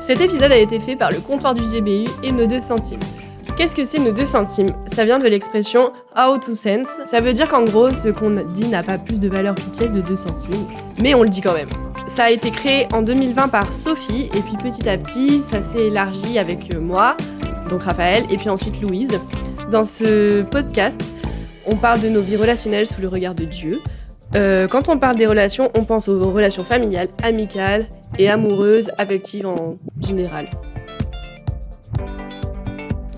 Cet épisode a été fait par le comptoir du GBU et nos 2 centimes. Qu'est-ce que c'est nos 2 centimes ? Ça vient de l'expression out of sense. Ça veut dire qu'en gros, ce qu'on dit n'a pas plus de valeur qu'une pièce de 2 centimes, mais on le dit quand même. Ça a été créé en 2020 par Sophie, et puis petit à petit, ça s'est élargi avec moi, donc Raphaël, et puis ensuite Louise. Dans ce podcast, on parle de nos vies relationnelles sous le regard de Dieu. Quand on parle des relations, on pense aux relations familiales, amicales et amoureuses, affectives en général.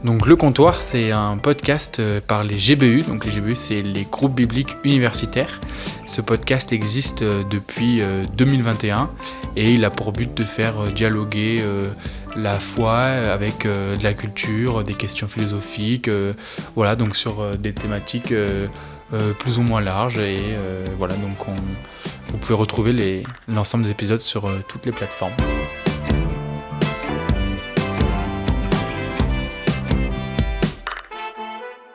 Donc le comptoir, c'est un podcast par les GBU. Donc les GBU, c'est les groupes bibliques universitaires. Ce podcast existe depuis 2021 et il a pour but de faire dialoguer la foi avec de la culture, des questions philosophiques, voilà, donc sur des thématiques plus ou moins larges. Et voilà, donc vous pouvez retrouver l'ensemble des épisodes sur toutes les plateformes.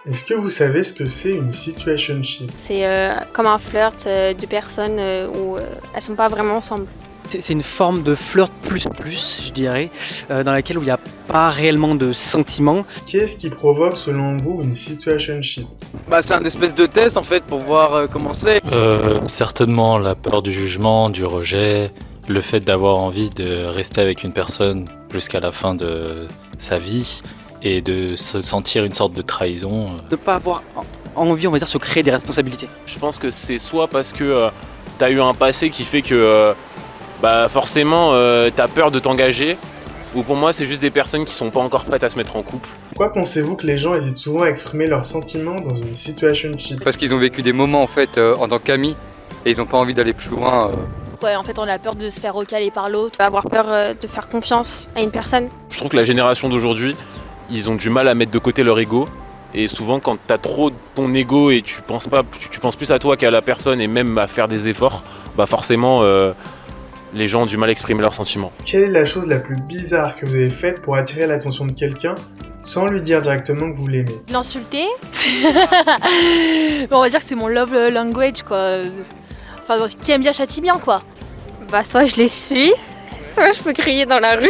Est-ce que vous savez ce que c'est une situationship ? C'est comme un flirt de personnes où elles sont pas vraiment ensemble. C'est une forme de flirt plus, je dirais, dans laquelle il n'y a pas réellement de sentiments. Qu'est-ce qui provoque selon vous une situationship ? C'est un espèce de test en fait pour voir comment c'est. Certainement la peur du jugement, du rejet, le fait d'avoir envie de rester avec une personne jusqu'à la fin de sa vie et de se sentir une sorte de trahison. De ne pas avoir envie, on va dire, se créer des responsabilités. Je pense que c'est soit parce que t'as eu un passé qui fait que forcément t'as peur de t'engager, ou pour moi c'est juste des personnes qui sont pas encore prêtes à se mettre en couple. Pourquoi pensez-vous que les gens hésitent souvent à exprimer leurs sentiments dans une situationship ? Parce qu'ils ont vécu des moments en fait en tant qu'amis et ils n'ont pas envie d'aller plus loin. Ouais, en fait, on a peur de se faire recaler par l'autre, avoir peur de faire confiance à une personne. Je trouve que la génération d'aujourd'hui, ils ont du mal à mettre de côté leur ego. Et souvent, quand t'as trop ton ego et tu penses plus à toi qu'à la personne et même à faire des efforts, forcément, les gens ont du mal à exprimer leurs sentiments. Quelle est la chose la plus bizarre que vous avez faite pour attirer l'attention de quelqu'un sans lui dire directement que vous l'aimez ? L'insulter. On va dire que c'est mon love language, quoi. Enfin, qui aime bien châtie bien, quoi. Soit je les suis, soit je peux crier dans la rue.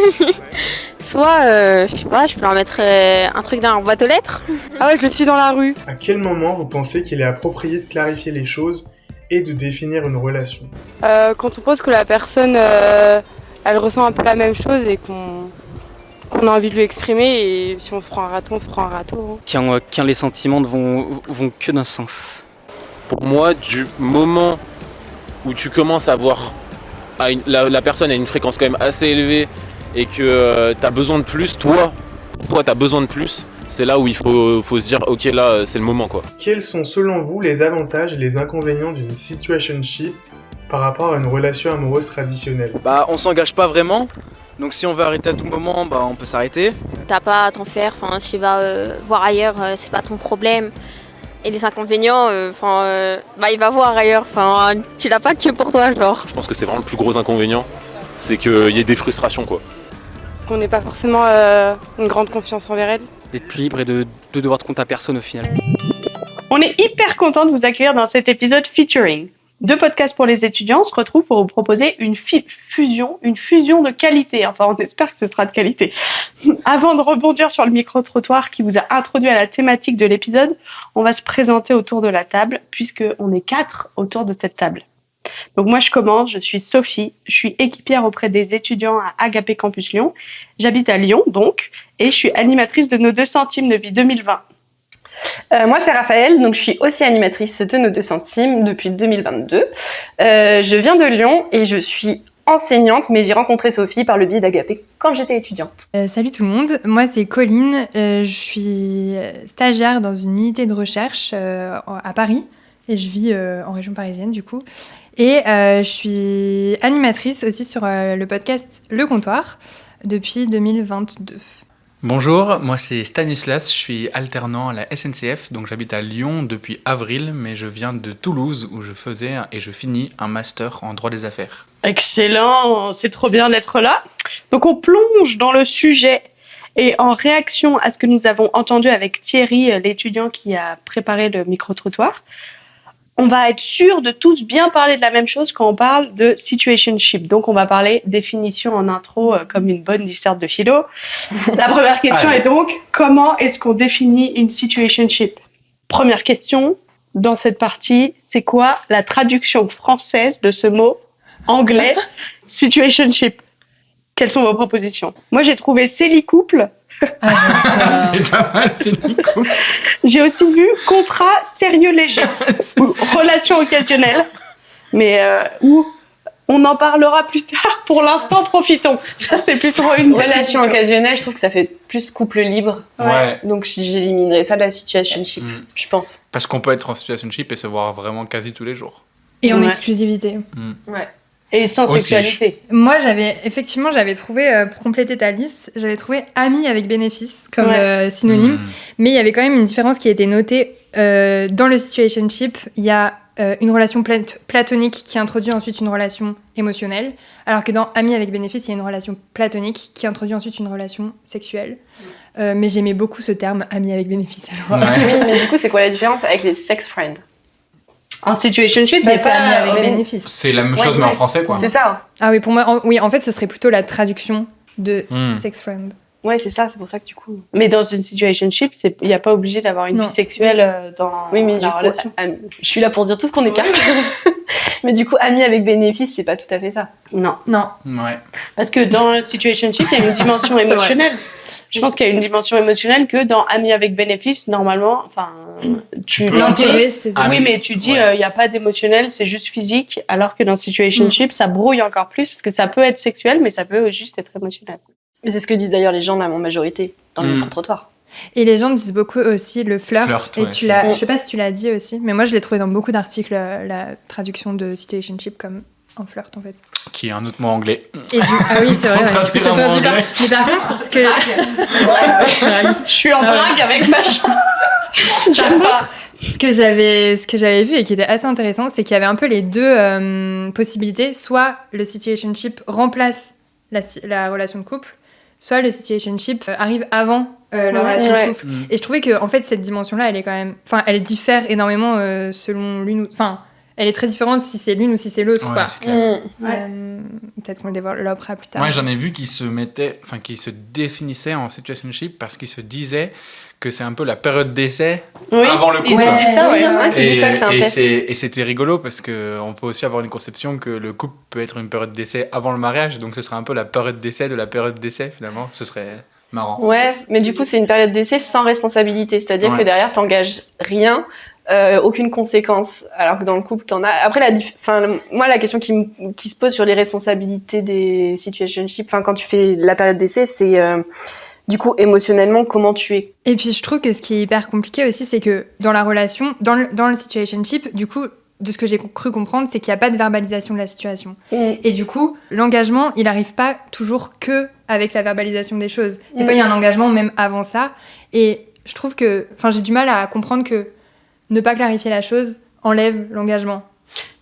Soit, je sais pas, je peux leur mettre un truc dans leur boîte aux lettres. Ah ouais, je le suis dans la rue. À quel moment vous pensez qu'il est approprié de clarifier les choses et de définir une relation ? Quand on pense que la personne, elle ressent un peu la même chose et qu'on a envie de lui exprimer, et si on se prend un râteau, on se prend un râteau. Quand les sentiments vont que d'un sens. Pour moi, du moment où tu commences à voir la personne a une fréquence quand même assez élevée et que t'as besoin de plus, toi t'as besoin de plus, c'est là où il faut se dire ok, là c'est le moment, quoi. Quels sont selon vous les avantages et les inconvénients d'une situationship par rapport à une relation amoureuse traditionnelle ? On s'engage pas vraiment, donc si on veut arrêter à tout moment, on peut s'arrêter. T'as pas à t'en faire, si tu vas voir ailleurs, c'est pas ton problème. Et les inconvénients, il va voir ailleurs, tu l'as pas que pour toi, genre. Je pense que c'est vraiment le plus gros inconvénient, c'est qu'il y ait des frustrations, quoi. Qu'on n'ait pas forcément une grande confiance envers elle. D'être plus libre et de devoir te compte à personne au final. On est hyper content de vous accueillir dans cet épisode featuring. 2 podcasts pour les étudiants se retrouvent pour vous proposer une fusion de qualité. Enfin, on espère que ce sera de qualité. Avant de rebondir sur le micro-trottoir qui vous a introduit à la thématique de l'épisode, on va se présenter autour de la table, puisqu'on est 4 autour de cette table. Donc moi je commence, je suis Sophie, je suis équipière auprès des étudiants à Agapé Campus Lyon. J'habite à Lyon donc, et je suis animatrice de nos 2 centimes de vie 2020. Moi c'est Raphaël, donc je suis aussi animatrice de nos 2 centimes depuis 2022. Je viens de Lyon et je suis enseignante, mais j'ai rencontré Sophie par le biais d'Agapé quand j'étais étudiante. Salut tout le monde, moi c'est Colline, je suis stagiaire dans une unité de recherche à Paris et je vis en région parisienne du coup. Et je suis animatrice aussi sur le podcast Le Comptoir depuis 2022. Bonjour, moi c'est Stanislas, je suis alternant à la SNCF, donc j'habite à Lyon depuis avril, mais je viens de Toulouse où je faisais et je finis un master en droit des affaires. Excellent, c'est trop bien d'être là. Donc on plonge dans le sujet et en réaction à ce que nous avons entendu avec Thierry, l'étudiant qui a préparé le micro-trottoir, on va être sûr de tous bien parler de la même chose quand on parle de situationship. Donc, on va parler définition en intro comme une bonne disserte de philo. La première question est donc, comment est-ce qu'on définit une situationship? Première question, dans cette partie, c'est quoi la traduction française de ce mot anglais situationship? Quelles sont vos propositions? Moi, j'ai trouvé couple. C'est pas mal, c'est couple. J'ai aussi vu contrat sérieux léger ou relation occasionnelle, mais où on en parlera plus tard. Pour l'instant, profitons. Ça, c'est plutôt une relation occasionnelle. Je trouve que ça fait plus couple libre. Ouais. Donc j'éliminerais ça de la situationship, je pense. Parce qu'on peut être en situationship et se voir vraiment quasi tous les jours. Et en exclusivité. Ouais. Et sans Aussi. sexualité. Moi, j'avais trouvé, pour compléter ta liste, j'avais trouvé ami avec bénéfice comme synonyme. Mais il y avait quand même une différence qui a été notée. Dans le situationship, il y a une relation platonique qui introduit ensuite une relation émotionnelle, alors que dans ami avec bénéfice, il y a une relation platonique qui introduit ensuite une relation sexuelle. Mais j'aimais beaucoup ce terme ami avec bénéfice. Alors. Oui, mais du coup, c'est quoi la différence avec les sex friends? En situationship, il y a c'est pas ami avec bénéfice. C'est la même chose, mais en français, quoi. C'est ça. Ah oui, pour moi, en fait, ce serait plutôt la traduction de sex friend. Ouais, c'est ça, c'est pour ça que du coup. Mais dans une situationship, il n'y a pas obligé d'avoir une vie sexuelle dans la relation. Je suis là pour dire tout ce qu'on écarte. Mais du coup, ami avec bénéfice, c'est pas tout à fait ça. Non. Ouais. Parce que dans le situationship, il y a une dimension émotionnelle. Je pense qu'il y a une dimension émotionnelle que dans ami avec bénéfice, normalement, enfin, l'intérêt, c'est de... Oui, mais tu dis, il n'y a pas d'émotionnel, c'est juste physique, alors que dans situationship, ça brouille encore plus, parce que ça peut être sexuel, mais ça peut juste être émotionnel. Mais c'est ce que disent d'ailleurs les gens, même en majorité, dans le micro-trottoir. Et les gens disent beaucoup aussi le flirt. Ouais, tu l'as, je sais pas si tu l'as dit aussi, mais moi je l'ai trouvé dans beaucoup d'articles, la traduction de situationship comme en flirt en fait. Qui est un autre mot anglais. Et ah oui, c'est vrai. On traduit C'est en traduit pas. anglais. Mais par contre, ce que... Je suis en drague avec ma Par contre, ce que j'avais vu et qui était assez intéressant, c'est qu'il y avait un peu les deux possibilités. Soit le situationship remplace la relation de couple, soit le situationship arrive avant la relation de couple. Et je trouvais que en fait cette dimension-là, elle est quand même, enfin, elle diffère énormément selon l'une ou, enfin, elle est très différente si c'est l'une ou si c'est l'autre. Ouais, quoi. c'est clair. Peut-être qu'on le développera plus tard. Moi, j'en ai vu qui se définissaient en situationship parce qu'ils se disaient que c'est un peu la période d'essai avant le couple. Ils ont dit ça, ouais. Et c'était rigolo parce qu'on peut aussi avoir une conception que le couple peut être une période d'essai avant le mariage, donc ce serait un peu la période d'essai de la période d'essai finalement. Ce serait marrant. Ouais, mais du coup, c'est une période d'essai sans responsabilité, c'est-à-dire que derrière, t'engages rien. Aucune conséquence, alors que dans le couple, t'en as. Après, moi, la question qui se pose sur les responsabilités des situationships, quand tu fais la période d'essai, c'est du coup, émotionnellement, comment tu es. Et puis, je trouve que ce qui est hyper compliqué aussi, c'est que dans la relation, dans le situationship, du coup, de ce que j'ai cru comprendre, c'est qu'il n'y a pas de verbalisation de la situation. Et du coup, l'engagement, il n'arrive pas toujours que avec la verbalisation des choses. Des fois, il y a un engagement même avant ça. Et je trouve que, j'ai du mal à comprendre que ne pas clarifier la chose enlève l'engagement.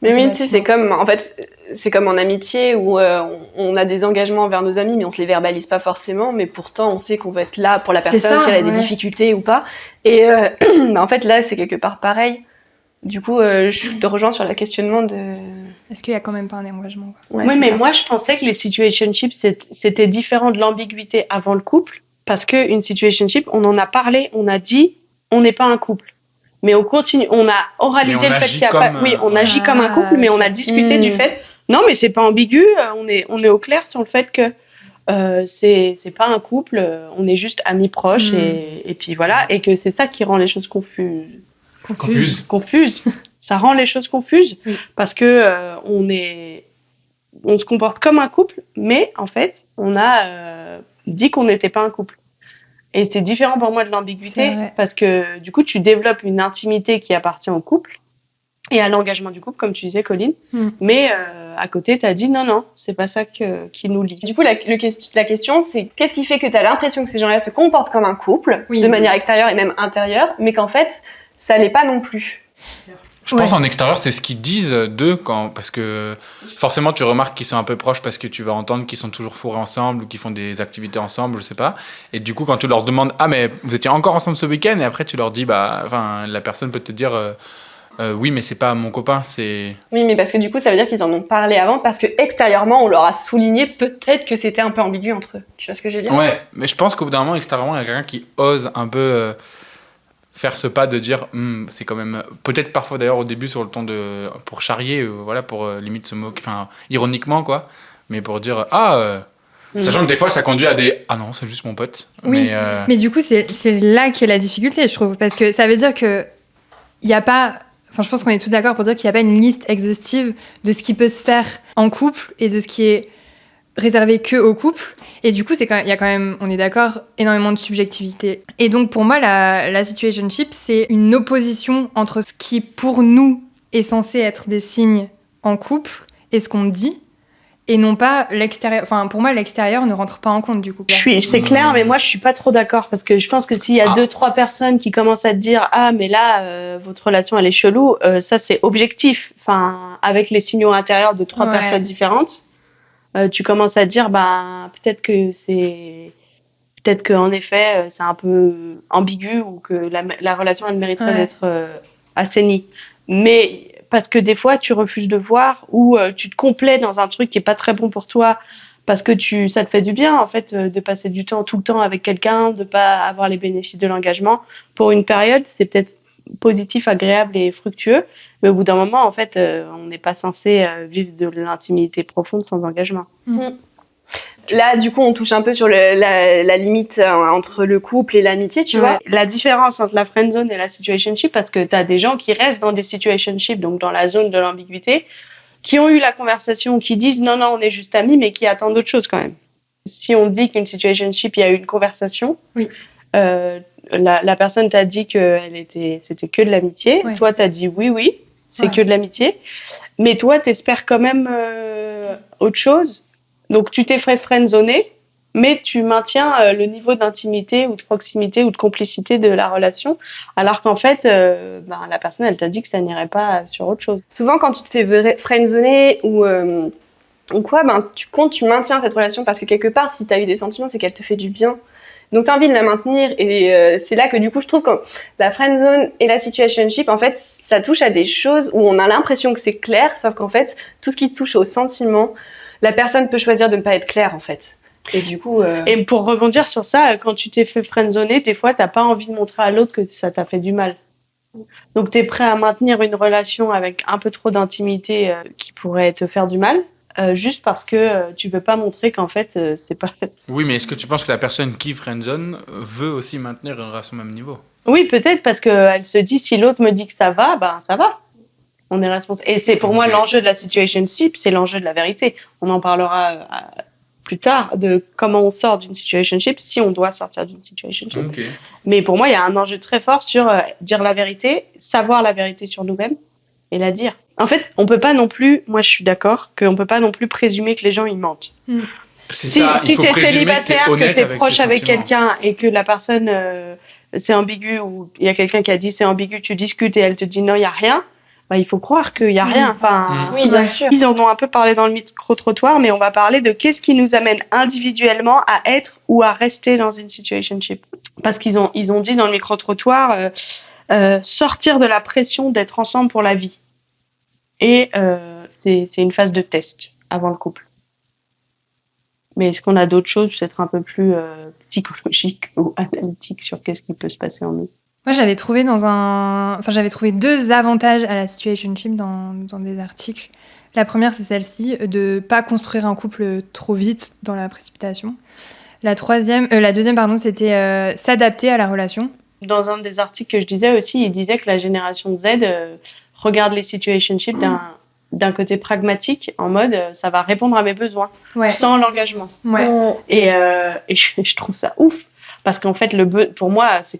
Mais oui, tu sais, c'est comme en amitié où on a des engagements envers nos amis, mais on se les verbalise pas forcément, mais pourtant on sait qu'on va être là pour la personne si elle a des difficultés ou pas. Et en fait, là, c'est quelque part pareil. Du coup, je te rejoins sur le questionnement de... Est-ce qu'il y a quand même pas un engagement? Oui, mais moi, je pensais que les situationships, c'était différent de l'ambiguïté avant le couple, parce qu'une situationship, on en a parlé, on a dit, on n'est pas un couple. Mais on continue, on a oralisé le fait qu'il y a pas. Oui, on agit comme un couple, mais on a discuté du fait. Non, mais c'est pas ambigu. On est au clair sur le fait que c'est pas un couple. On est juste amis proches et puis voilà, et que c'est ça qui rend les choses confuses. Ça rend les choses confuses parce que on se comporte comme un couple, mais en fait, on a dit qu'on n'était pas un couple. Et c'est différent pour moi de l'ambiguïté parce que du coup, tu développes une intimité qui appartient au couple et à l'engagement du couple, comme tu disais, Colline. Mais à côté, tu as dit non, c'est pas ça qui nous lie. Du coup, la question, c'est qu'est-ce qui fait que tu as l'impression que ces gens-là se comportent comme un couple, de manière extérieure et même intérieure, mais qu'en fait, ça l'est pas non plus. Je pense en extérieur, c'est ce qu'ils disent d'eux, parce que forcément tu remarques qu'ils sont un peu proches parce que tu vas entendre qu'ils sont toujours fourrés ensemble ou qu'ils font des activités ensemble, je sais pas. Et du coup, quand tu leur demandes « Ah, mais vous étiez encore ensemble ce week-end ?» et après tu leur dis la personne peut te dire oui, mais c'est pas mon copain, c'est... Oui, mais parce que du coup, ça veut dire qu'ils en ont parlé avant, parce que extérieurement, on leur a souligné peut-être que c'était un peu ambigu entre eux. Tu vois ce que je veux dire ? Ouais, mais je pense qu'au bout d'un moment, extérieurement, il y a quelqu'un qui ose un peu faire ce pas de dire c'est quand même... Peut-être parfois d'ailleurs au début sur le ton de... pour charrier, voilà, pour limite se moquer, enfin, ironiquement, quoi, mais pour dire sachant que des fois, ça conduit à des... Ah non, c'est juste mon pote. Oui, mais du coup, c'est là qu'est la difficulté, je trouve, parce que ça veut dire que il n'y a pas... Enfin, je pense qu'on est tous d'accord pour dire qu'il n'y a pas une liste exhaustive de ce qui peut se faire en couple et de ce qui est réservé que au couple. Et du coup, il y a quand même, on est d'accord, énormément de subjectivité. Et donc, pour moi, la situationship, c'est une opposition entre ce qui, pour nous, est censé être des signes en couple et ce qu'on dit, et non pas l'extérieur. Enfin, pour moi, l'extérieur ne rentre pas en compte, du coup. C'est clair, mais moi, je suis pas trop d'accord, parce que je pense que s'il y a 2-3 personnes qui commencent à te dire « Ah, mais là, votre relation, elle est chelou », ça, c'est objectif. Enfin, avec les signaux intérieurs de 3 personnes différentes, tu commences à dire « Bah, peut-être qu'en effet, c'est un peu ambigu, ou que la relation, elle mériterait d'être assainie. » Mais... parce que des fois, tu refuses de voir, ou tu te complais dans un truc qui est pas très bon pour toi, parce que ça te fait du bien, en fait, de passer du temps tout le temps avec quelqu'un, de pas avoir les bénéfices de l'engagement. Pour une période, c'est peut-être positif, agréable et fructueux, mais au bout d'un moment, en fait, on n'est pas censé vivre de l'intimité profonde sans engagement. Là, du coup, on touche un peu sur la limite entre le couple et l'amitié, tu vois. La différence entre la friendzone et la situationship, parce que t'as des gens qui restent dans des situationships, donc dans la zone de l'ambiguïté, qui ont eu la conversation, qui disent non, on est juste amis, mais qui attendent autre chose quand même. Si on dit qu'une situationship, il y a eu une conversation, la personne t'a dit que c'était que de l'amitié, toi t'as dit oui, c'est que de l'amitié, mais toi t'espères quand même autre chose. Donc, tu t'es fait friendzoner, mais tu maintiens le niveau d'intimité ou de proximité ou de complicité de la relation, alors qu'en fait, la personne, elle t'a dit que ça n'irait pas sur autre chose. Souvent, quand tu te fais friendzoner ou quoi, tu maintiens cette relation parce que quelque part, si t'as eu des sentiments, c'est qu'elle te fait du bien. Donc, t'as envie de la maintenir et c'est là que du coup, je trouve que la friendzone et la situationship, en fait, ça touche à des choses où on a l'impression que c'est clair, sauf qu'en fait, tout ce qui touche aux sentiments, la personne peut choisir de ne pas être claire, en fait. Et du coup... Et pour rebondir sur ça, quand tu t'es fait friendzoner, des fois, t'as pas envie de montrer à l'autre que ça t'a fait du mal. Donc, t'es prêt à maintenir une relation avec un peu trop d'intimité qui pourrait te faire du mal, juste parce que tu veux pas montrer qu'en fait, c'est pas... Oui, mais est-ce que tu penses que la personne qui friendzone veut aussi maintenir une relation au même niveau ? Oui, peut-être, parce qu'elle se dit, si l'autre me dit que ça va, ça va. On est responsable. Et c'est pour moi l'enjeu de la situationship, c'est l'enjeu de la vérité. On en parlera plus tard de comment on sort d'une situationship, si on doit sortir d'une situationship. Okay. Mais pour moi, il y a un enjeu très fort sur dire la vérité, savoir la vérité sur nous-mêmes et la dire. En fait, on peut pas non plus, moi je suis d'accord, qu'on peut pas non plus présumer que les gens ils mentent. C'est ça, il faut t'es présumer célibataire, que t'es proche avec quelqu'un et que la personne c'est ambigu, ou il y a quelqu'un qui a dit c'est ambigu, tu discutes et elle te dit non, il y a rien. Il faut croire qu'il y a rien. Enfin, oui, bien sûr. Ils en ont un peu parlé dans le micro-trottoir, mais on va parler de qu'est-ce qui nous amène individuellement à être ou à rester dans une situationship. Parce qu'ils ont dit dans le micro-trottoir sortir de la pression d'être ensemble pour la vie. Et c'est une phase de test avant le couple. Mais est-ce qu'on a d'autres choses peut-être un peu plus psychologiques ou analytiques sur qu'est-ce qui peut se passer en nous? Moi, j'avais trouvé j'avais trouvé 2 avantages à la situationship dans des articles. La première, c'est celle-ci, de pas construire un couple trop vite dans la précipitation. La deuxième, c'était s'adapter à la relation. Dans un des articles que je disais aussi, il disait que la génération Z regarde les situationships d'un côté pragmatique, en mode ça va répondre à mes besoins, sans l'engagement. Et je trouve ça ouf, parce qu'en fait, pour moi, c'est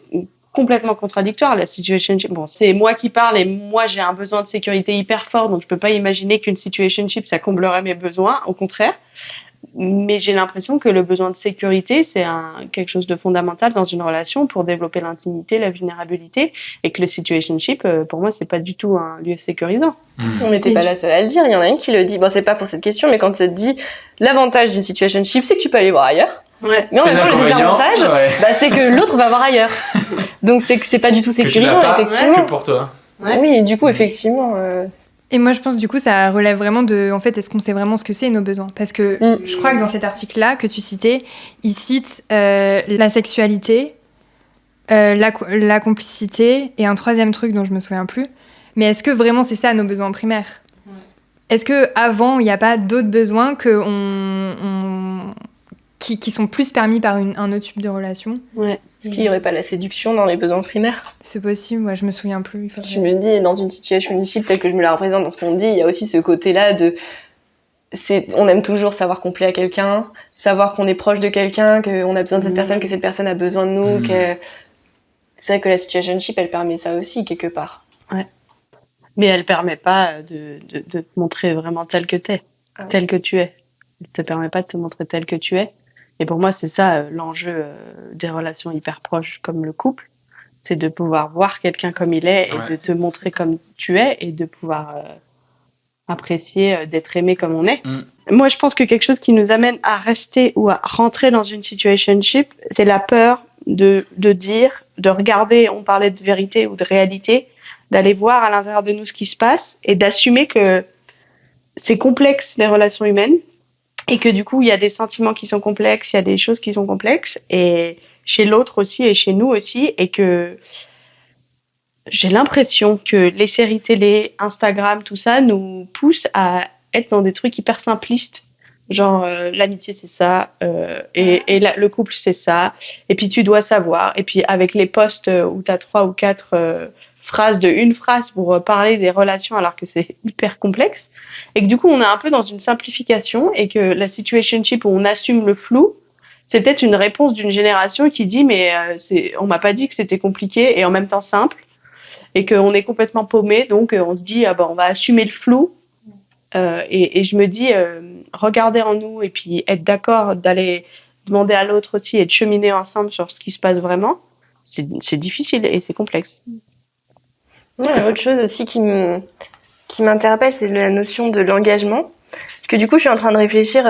complètement contradictoire, la situationship. Bon, c'est moi qui parle et moi j'ai un besoin de sécurité hyper fort, donc je peux pas imaginer qu'une situationship ça comblerait mes besoins, au contraire. Mais j'ai l'impression que le besoin de sécurité, c'est quelque chose de fondamental dans une relation pour développer l'intimité, la vulnérabilité, et que le situationship, pour moi, c'est pas du tout un lieu sécurisant. On n'était pas la seule à le dire, il y en a une qui le dit. Bon, c'est pas pour cette question, mais quand ça te dit l'avantage d'une situationship, c'est que tu peux aller voir ailleurs. Ouais. Mais en même temps, le désavantage, c'est que l'autre va voir ailleurs. Donc c'est que c'est pas du tout sécurisant, effectivement. Que pour toi. Oui, et du coup, effectivement... Et moi, je pense, du coup, ça relève vraiment de... En fait, est-ce qu'on sait vraiment ce que c'est nos besoins ? Parce que je crois que dans cet article-là que tu citais, il cite la sexualité, la complicité et un troisième truc dont je me souviens plus. Mais est-ce que vraiment c'est ça nos besoins primaires ? Est-ce qu'avant, il n'y a pas d'autres besoins qui sont plus permis par un autre type de relation ? Ouais. Est-ce qu'il n'y aurait pas la séduction dans les besoins primaires ? C'est possible, moi je me souviens plus. Je me dis, dans une situationship telle que je me la représente, dans ce qu'on dit, il y a aussi ce côté-là de... on aime toujours savoir qu'on plaît à quelqu'un, savoir qu'on est proche de quelqu'un, qu'on a besoin de cette personne, que cette personne a besoin de nous. C'est vrai que la situationship, elle permet ça aussi, quelque part. Ouais. Mais elle permet pas de te montrer vraiment tel que t'es, tel que tu es. Elle te permet pas de te montrer tel que tu es. Et pour moi, c'est ça l'enjeu des relations hyper proches comme le couple. C'est de pouvoir voir quelqu'un comme il est et de te montrer comme tu es et de pouvoir apprécier d'être aimé comme on est. Moi, je pense que quelque chose qui nous amène à rester ou à rentrer dans une situationship, c'est la peur de dire, de regarder, on parlait de vérité ou de réalité, d'aller voir à l'intérieur de nous ce qui se passe et d'assumer que c'est complexe, les relations humaines, et que du coup, il y a des sentiments qui sont complexes, il y a des choses qui sont complexes, et chez l'autre aussi, et chez nous aussi, et que j'ai l'impression que les séries télé, Instagram, tout ça, nous poussent à être dans des trucs hyper simplistes. Genre, l'amitié, c'est ça, le couple, c'est ça, et puis tu dois savoir, et puis avec les posts où t'as 3 ou 4 phrases de une phrase pour parler des relations alors que c'est hyper complexe, et que du coup on est un peu dans une simplification, et que la situationship où on assume le flou, c'est peut-être une réponse d'une génération qui dit mais on m'a pas dit que c'était compliqué et en même temps simple, et qu'on est complètement paumé, donc on se dit on va assumer le flou, et je me dis regarder en nous et puis être d'accord d'aller demander à l'autre aussi et de cheminer ensemble sur ce qui se passe vraiment, c'est difficile et c'est complexe. Ouais, autre chose aussi qui m'interpelle, c'est la notion de l'engagement. Parce que du coup, je suis en train de réfléchir,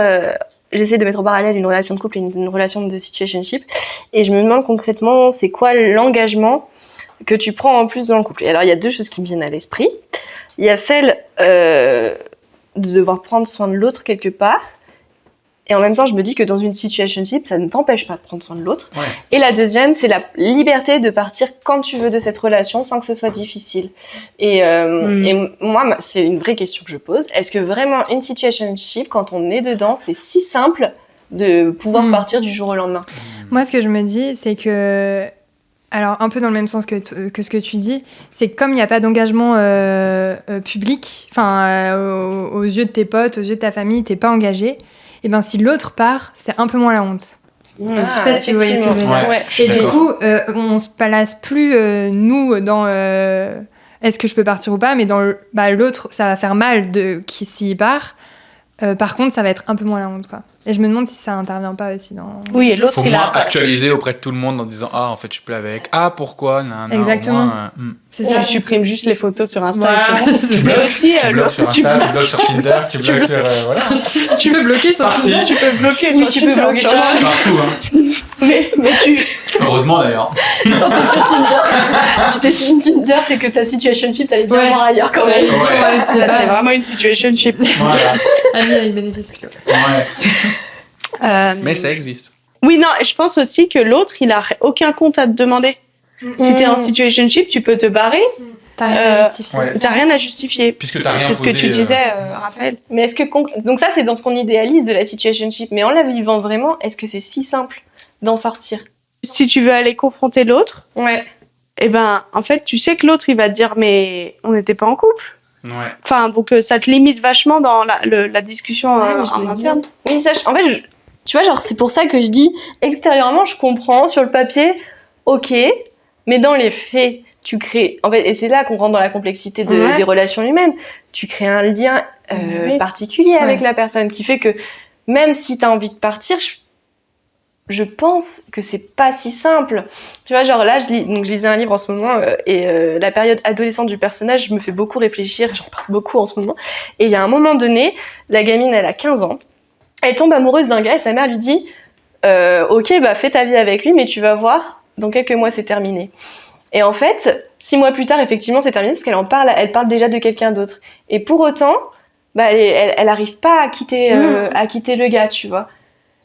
j'essaie de mettre en parallèle une relation de couple et une relation de situationship, et je me demande concrètement, c'est quoi l'engagement que tu prends en plus dans le couple. Et alors, il y a 2 choses qui me viennent à l'esprit. Il y a celle de devoir prendre soin de l'autre quelque part, et en même temps, je me dis que dans une situationship, ça ne t'empêche pas de prendre soin de l'autre. Ouais. Et la deuxième, c'est la liberté de partir quand tu veux de cette relation sans que ce soit difficile. Et moi, c'est une vraie question que je pose. Est-ce que vraiment une situationship, quand on est dedans, c'est si simple de pouvoir partir du jour au lendemain ? Moi, ce que je me dis, c'est que... Alors, un peu dans le même sens que ce que tu dis, c'est que comme il n'y a pas d'engagement public, aux yeux de tes potes, aux yeux de ta famille, t'es pas engagé, et ben si l'autre part, c'est un peu moins la honte. Je sais pas si vous voyez ce que je veux dire. Ouais, et du coup, on se place plus, nous, dans est-ce que je peux partir ou pas, mais dans l'autre, ça va faire mal s'il part. Par contre, ça va être un peu moins la honte, quoi. Et je me demande si ça intervient pas aussi dans... Oui, et l'autre, faut moins actualiser auprès de tout le monde en disant « Ah, en fait, je suis plus avec. Ah, pourquoi ?» Exactement. C'est ça. Tu supprimes juste les photos sur Insta. Voilà. Tu bloques sur Insta, tu bloques sur Tinder, tu bloques sur... Voilà. Tu peux bloquer sur Tinder. Tu peux bloquer sur Tinder. Partout, hein. Mais tu... Heureusement, d'ailleurs. Si t'es sur Tinder, c'est que ta situationship, t'allais bien voir ailleurs quand même. C'est vraiment une situationship. Voilà. Amis avec bénéfice, plutôt. Ouais. Mais ça existe. Oui, non, et je pense aussi que l'autre, il a aucun compte à te demander. Si t'es en situationship, tu peux te barrer. T'as rien à justifier. Ouais. T'as rien à justifier. Puisque t'as rien posé. C'est ce que tu disais, Raphaël. Mais est-ce que donc ça, c'est dans ce qu'on idéalise de la situationship. Mais en la vivant vraiment, est-ce que c'est si simple d'en sortir ? Si tu veux aller confronter l'autre, et ben, en fait, tu sais que l'autre, il va te dire, mais on n'était pas en couple. Ouais. Enfin, donc ça te limite vachement dans la discussion en interne. Oui, ça, en fait, tu vois, genre, c'est pour ça que je dis, extérieurement, je comprends, sur le papier, ok, mais dans les faits, tu crées... En fait, et c'est là qu'on rentre dans la complexité des relations humaines. Tu crées un lien particulier avec la personne qui fait que, même si t'as envie de partir, je pense que c'est pas si simple. Tu vois, genre là, je lisais un livre en ce moment, et la période adolescente du personnage me fait beaucoup réfléchir, j'en parle beaucoup en ce moment. Et il y a un moment donné, la gamine, elle a 15 ans, elle tombe amoureuse d'un gars et sa mère lui dit ok, bah fais ta vie avec lui, mais tu vas voir, dans quelques mois c'est terminé. Et en fait, 6 mois plus tard, effectivement, c'est terminé parce elle parle déjà de quelqu'un d'autre. Et pour autant, elle arrive pas à quitter le gars, tu vois.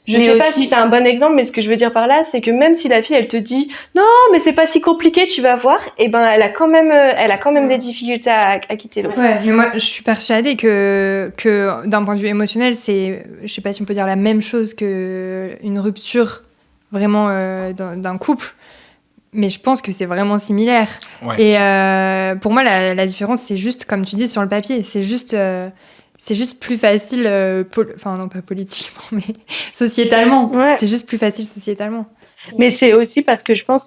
Je sais pas si c'est un bon exemple, mais ce que je veux dire par là, c'est que même si la fille, elle te dit non, mais c'est pas si compliqué, tu vas voir, et ben elle a quand même des difficultés à quitter l'autre. Ouais, mais moi je suis persuadée que d'un point de vue émotionnel, c'est, je sais pas si on peut dire la même chose que une rupture vraiment d'un couple, mais je pense que c'est vraiment similaire. Ouais. Et pour moi, la différence, c'est juste, comme tu dis, sur le papier, c'est juste plus facile, non pas politiquement, mais sociétalement. Ouais. C'est juste plus facile sociétalement. Mais c'est aussi parce que je pense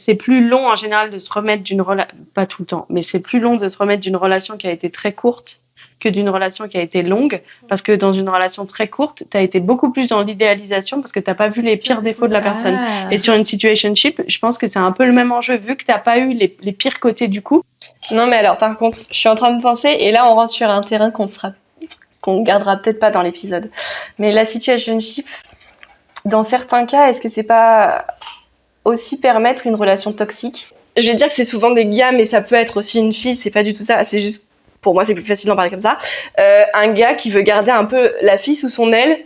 c'est plus long en général de se remettre d'une relation, pas tout le temps, mais c'est plus long de se remettre d'une relation qui a été très courte que d'une relation qui a été longue, parce que dans une relation très courte, t'as été beaucoup plus dans l'idéalisation parce que t'as pas vu les pires défauts de la personne. Et sur une situationship, je pense que c'est un peu le même enjeu, vu que t'as pas eu les pires côtés du coup. Non, mais alors, par contre, je suis en train de penser, et là, on rentre sur un terrain qu'on gardera peut-être pas dans l'épisode. Mais la situationship, dans certains cas, est-ce que c'est pas aussi permettre une relation toxique? Je vais dire que c'est souvent des gars, mais ça peut être aussi une fille, c'est pas du tout ça, c'est juste, pour moi, c'est plus facile d'en parler comme ça. Un gars qui veut garder un peu la fille sous son aile,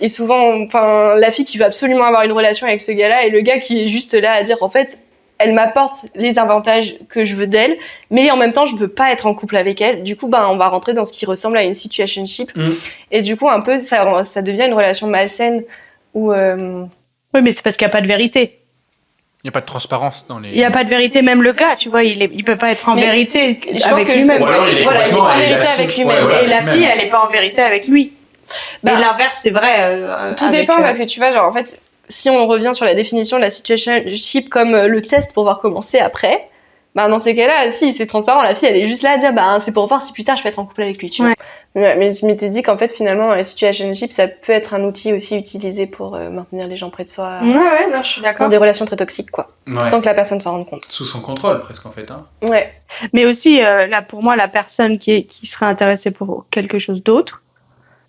et souvent, la fille qui veut absolument avoir une relation avec ce gars-là, et le gars qui est juste là à dire, en fait, elle m'apporte les avantages que je veux d'elle, mais en même temps, je veux pas être en couple avec elle. Du coup, on va rentrer dans ce qui ressemble à une situationship. Et du coup, un peu, ça devient une relation malsaine où... Oui, mais c'est parce qu'il n'y a pas de vérité. Il n'y a pas de transparence dans les... Il n'y a pas de vérité, même le gars, tu vois, il peut pas être en vérité avec lui-même. Ou alors il est complètement en vérité avec lui-même. Et la fille, elle n'est pas en vérité avec lui. Et l'inverse, c'est vrai. Tout dépend, parce que tu vois, genre, en fait... Si on revient sur la définition de la situationship comme le test pour voir comment c'est après, dans ces cas-là, si c'est transparent, la fille elle est juste là à dire c'est pour voir si plus tard je peux être en couple avec lui, tu vois. Mais je m'étais dit qu'en fait finalement la situationship ça peut être un outil aussi utilisé pour maintenir les gens près de soi. Non, je suis d'accord. Dans des relations très toxiques quoi, sans que la personne s'en rende compte. Sous son contrôle presque en fait. Hein. Ouais. Mais aussi là pour moi la personne qui serait intéressée pour quelque chose d'autre,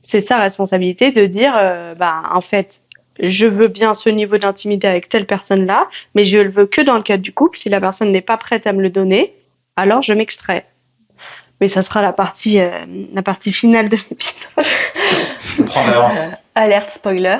c'est sa responsabilité de dire en fait je veux bien ce niveau d'intimité avec telle personne-là, mais je le veux que dans le cadre du couple. Si la personne n'est pas prête à me le donner, alors je m'extrais. Mais ça sera la partie finale de l'épisode. On prend d'avance. Alerte spoiler.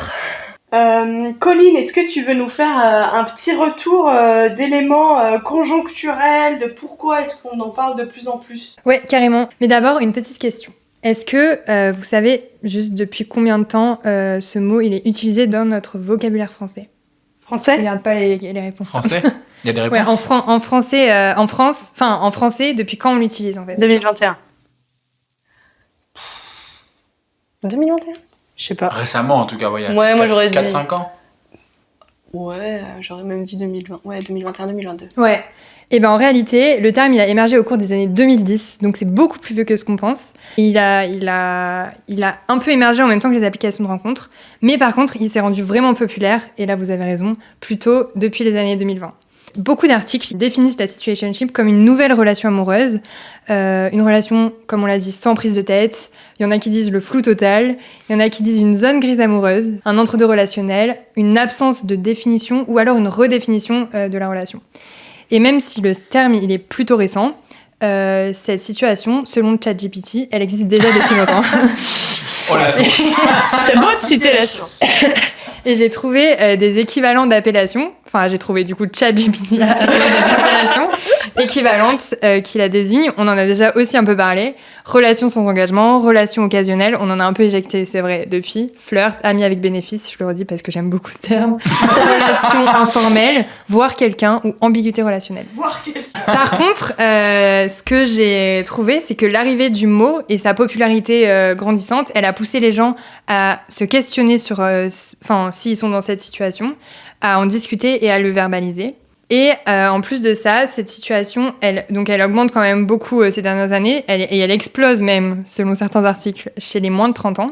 Colline, est-ce que tu veux nous faire un petit retour d'éléments conjoncturels, de pourquoi est-ce qu'on en parle de plus en plus? Ouais, carrément. Mais d'abord, une petite question. Est-ce que vous savez juste depuis combien de temps ce mot il est utilisé dans notre vocabulaire français? Français? Regarde pas les réponses. Français? Il y a des réponses? Ouais, en français, en français, depuis quand on l'utilise en fait? 2021. 2021? Je sais pas. Récemment en tout cas, il y a moi j'aurais dit 4-5 ans. Ouais, j'aurais même dit 2020. Ouais, 2021-2022. Ouais. Et en réalité, le terme il a émergé au cours des années 2010, donc c'est beaucoup plus vieux que ce qu'on pense. Et il a un peu émergé en même temps que les applications de rencontres, mais par contre, il s'est rendu vraiment populaire, et là vous avez raison, plutôt depuis les années 2020. Beaucoup d'articles définissent la situationship comme une nouvelle relation amoureuse, une relation, comme on l'a dit, sans prise de tête. Il y en a qui disent le flou total, il y en a qui disent une zone grise amoureuse, un entre-deux relationnel, une absence de définition ou alors une redéfinition de la relation. Et même si le terme il est plutôt récent, cette situation, selon ChatGPT, elle existe déjà depuis longtemps. Oh la source. C'est bon de citer la source. Et j'ai trouvé des équivalents d'appellations. Enfin, j'ai trouvé du coup ChatGPT a trouvé des appellations équivalentes qui la désignent. On en a déjà aussi un peu parlé. Relation sans engagement, relation occasionnelle. On en a un peu éjecté, c'est vrai, depuis. Flirt, ami avec bénéfice, je le redis parce que j'aime beaucoup ce terme. Relation informelle, voir quelqu'un ou ambiguïté relationnelle. Voir quelqu'un. Par contre, ce que j'ai trouvé, c'est que l'arrivée du mot et sa popularité grandissante, elle a poussé les gens à se questionner sur s'ils sont dans cette situation, à en discuter et à le verbaliser. Et en plus de ça, cette situation, elle augmente quand même beaucoup ces dernières années, et elle explose même, selon certains articles, chez les moins de 30 ans.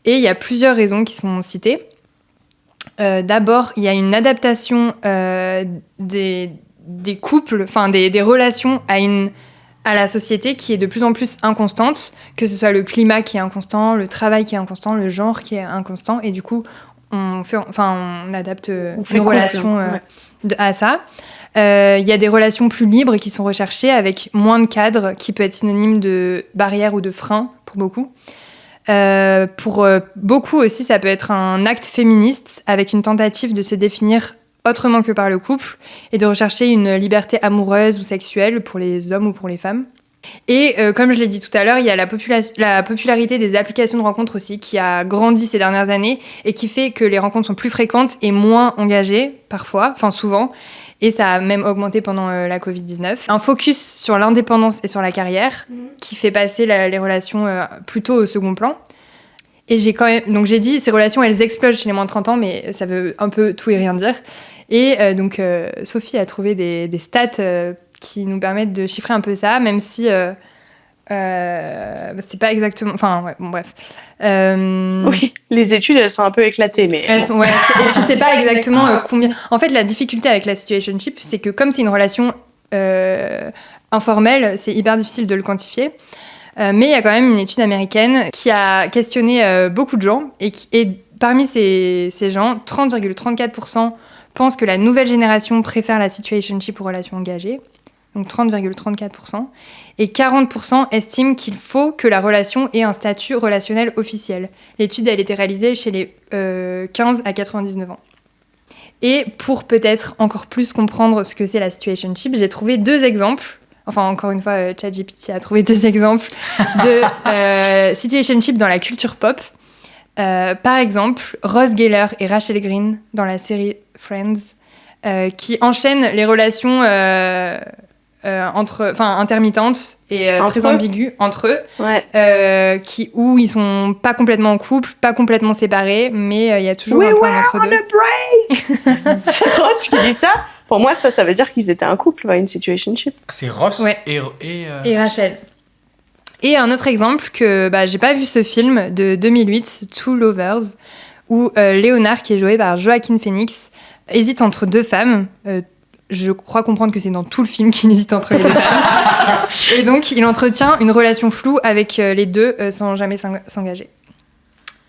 Et il y a plusieurs raisons qui sont citées. D'abord, il y a une adaptation des couples, des relations à la société qui est de plus en plus inconstante, que ce soit le climat qui est inconstant, le travail qui est inconstant, le genre qui est inconstant, et du coup, on adapte fait nos relations à ça. Il y a des relations plus libres qui sont recherchées avec moins de cadres, qui peut être synonyme de barrière ou de frein pour beaucoup. Pour beaucoup aussi, ça peut être un acte féministe avec une tentative de se définir autrement que par le couple et de rechercher une liberté amoureuse ou sexuelle pour les hommes ou pour les femmes. Et comme je l'ai dit tout à l'heure, il y a la popularité des applications de rencontres aussi qui a grandi ces dernières années et qui fait que les rencontres sont plus fréquentes et moins engagées parfois, enfin souvent. Et ça a même augmenté pendant la Covid-19. Un focus sur l'indépendance et sur la carrière qui fait passer les relations plutôt au second plan. Et j'ai dit, ces relations, elles explosent chez les moins de 30 ans, mais ça veut un peu tout et rien dire. Et donc, Sophie a trouvé des stats qui nous permettent de chiffrer un peu ça, même si c'est pas exactement... Enfin, ouais, bon, bref. Oui, les études, elles sont un peu éclatées, mais... Elles sont, ouais, et puis c'est pas exactement combien... En fait, la difficulté avec la situationship, c'est que comme c'est une relation informelle, c'est hyper difficile de le quantifier. Mais il y a quand même une étude américaine qui a questionné beaucoup de gens, et parmi ces gens, 30,34% pensent que la nouvelle génération préfère la situationship aux relations engagées, donc 30,34%, et 40% estiment qu'il faut que la relation ait un statut relationnel officiel. L'étude a été réalisée chez les 15 à 99 ans. Et pour peut-être encore plus comprendre ce que c'est la situationship, j'ai trouvé 2 exemples. Enfin, encore une fois, ChatGPT a trouvé 2 exemples de situationship dans la culture pop. Par exemple, Ross Geller et Rachel Green dans la série Friends, qui enchaînent les relations intermittentes et très ambiguës entre eux, où ils sont pas complètement en couple, pas complètement séparés, mais il y a toujours un point entre deux. C'est Ross qui dit ça. Pour moi, ça veut dire qu'ils étaient un couple, une situationship. C'est Ross et Rachel. Et un autre exemple que j'ai pas vu ce film de 2008, Two Lovers, où Léonard, qui est joué par Joaquin Phoenix, hésite entre 2 femmes. Je crois comprendre que c'est dans tout le film qu'il hésite entre les 2 femmes. Et donc, il entretient une relation floue avec les 2 sans jamais s'engager.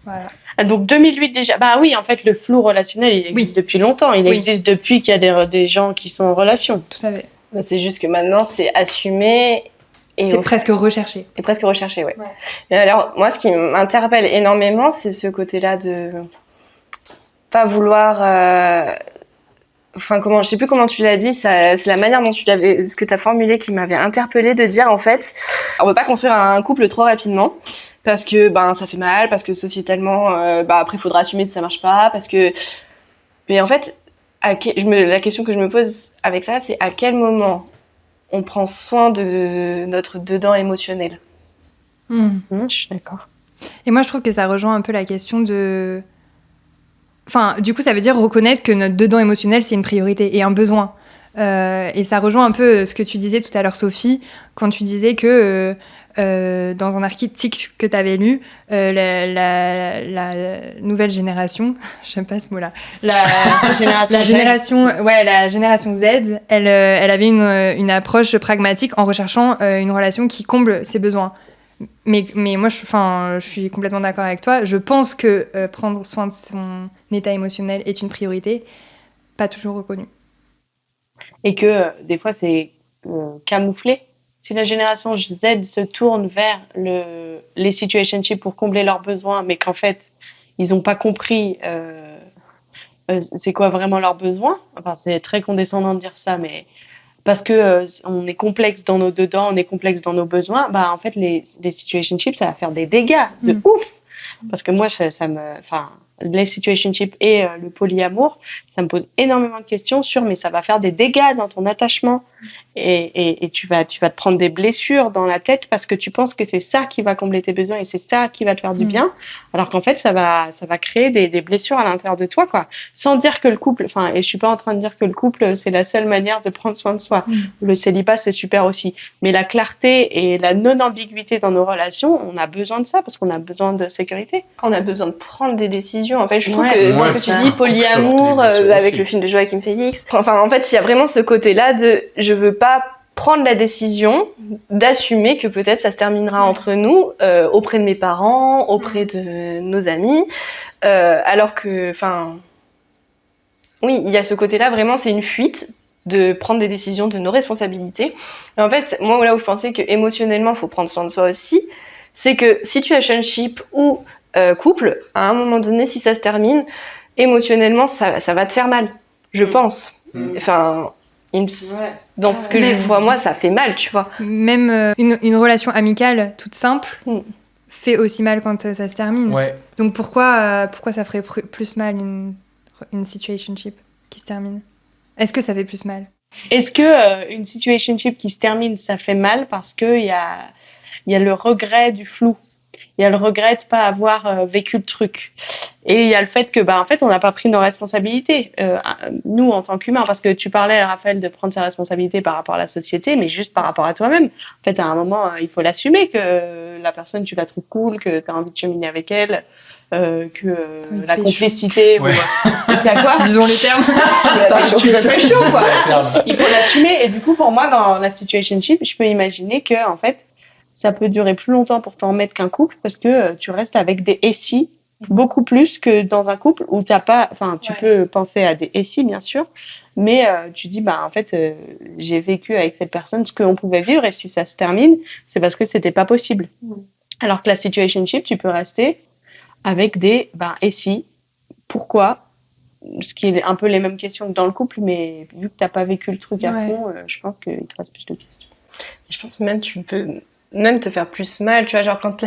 Voilà. Donc 2008 déjà. Bah oui, en fait, le flou relationnel, il existe depuis longtemps. Il existe depuis qu'il y a des gens qui sont en relation. Tout à fait. C'est juste que maintenant, c'est assumé. C'est presque recherché. Et presque recherché, ouais. Et alors, moi, ce qui m'interpelle énormément, c'est ce côté-là de pas vouloir... je sais plus comment tu l'as dit, c'est la manière dont ce que tu as formulé qui m'avait interpellée, de dire, en fait, on peut pas construire un couple trop rapidement. Parce que ça fait mal, parce que sociétalement, après il faudra assumer si ça marche pas, parce que... Mais en fait, la question que je me pose avec ça, c'est à quel moment on prend soin de notre dedans émotionnel. Je suis d'accord. Et moi, je trouve que ça rejoint un peu la question de... Enfin, du coup, ça veut dire reconnaître que notre dedans émotionnel, c'est une priorité et un besoin. Et ça rejoint un peu ce que tu disais tout à l'heure, Sophie, quand tu disais que dans un article que tu avais lu, la nouvelle génération, j'aime pas ce mot-là, la génération Z, elle avait une approche pragmatique en recherchant une relation qui comble ses besoins. Mais moi, je suis complètement d'accord avec toi. Je pense que prendre soin de son état émotionnel est une priorité, pas toujours reconnue. Et que des fois, c'est camouflé. Si la génération Z se tourne vers les situationships pour combler leurs besoins, mais qu'en fait, ils n'ont pas compris c'est quoi vraiment leurs besoins. Enfin, c'est très condescendant de dire ça, mais parce que on est complexe dans nos dedans, on est complexe dans nos besoins, en fait, les situationships, ça va faire des dégâts de ouf. Parce que moi, les situationships et le polyamour, ça me pose énormément de questions mais ça va faire des dégâts dans ton attachement et tu vas te prendre des blessures dans la tête parce que tu penses que c'est ça qui va combler tes besoins et c'est ça qui va te faire du bien, alors qu'en fait ça va créer des blessures à l'intérieur de toi, quoi. Sans dire que le couple, et je suis pas en train de dire que le couple c'est la seule manière de prendre soin de soi. Le célibat c'est super aussi, mais la clarté et la non-ambiguïté dans nos relations, on a besoin de ça parce qu'on a besoin de sécurité. On a besoin de prendre des décisions. En fait, je trouve que dans ce que tu dis, polyamour, avec le film de Joaquin Phoenix, en fait, il y a vraiment ce côté-là de je veux pas prendre la décision d'assumer que peut-être ça se terminera entre nous, auprès de mes parents, auprès de nos amis, alors que, enfin, oui, il y a ce côté-là, vraiment, c'est une fuite de prendre des décisions de nos responsabilités. Et en fait, moi, là où je pensais que émotionnellement, il faut prendre soin de soi aussi, c'est que situationship ou couple, à un moment donné, si ça se termine, émotionnellement, ça va te faire mal, je pense. Enfin, dans ce que je vois, moi, ça fait mal, tu vois. Même une relation amicale toute simple fait aussi mal quand ça se termine. Ouais. Donc pourquoi ça ferait plus mal une situationship qui se termine? Est-ce que ça fait plus mal? Est-ce que une situationship qui se termine, ça fait mal parce que il y a le regret du flou, il y a le regret de pas avoir vécu le truc, et il y a le fait que en fait on n'a pas pris nos responsabilités, nous en tant qu'humains, parce que tu parlais, Raphaël, de prendre ses responsabilités par rapport à la société, mais juste par rapport à toi-même. En fait, à un moment, il faut l'assumer que la personne, tu la trouves cool, que tu as envie de cheminer avec elle. Que la complicité, ouais. Il y a quoi? Disons les termes. Tu veux pécho, quoi. Il faut l'assumer. Et du coup, pour moi, dans la situationship, je peux imaginer que, en fait, ça peut durer plus longtemps pour t'en mettre qu'un couple, parce que tu restes avec des et si beaucoup plus que dans un couple où t'as pas, enfin, tu peux penser à des et si, bien sûr, mais tu dis, en fait, j'ai vécu avec cette personne ce qu'on pouvait vivre, et si ça se termine, c'est parce que c'était pas possible. Alors que la situationship, tu peux rester avec des et si, pourquoi, ce qui est un peu les mêmes questions que dans le couple, mais vu que t'as pas vécu le truc à fond, je pense qu'il te reste plus de questions. Je pense même tu peux même te faire plus mal, tu vois, genre quand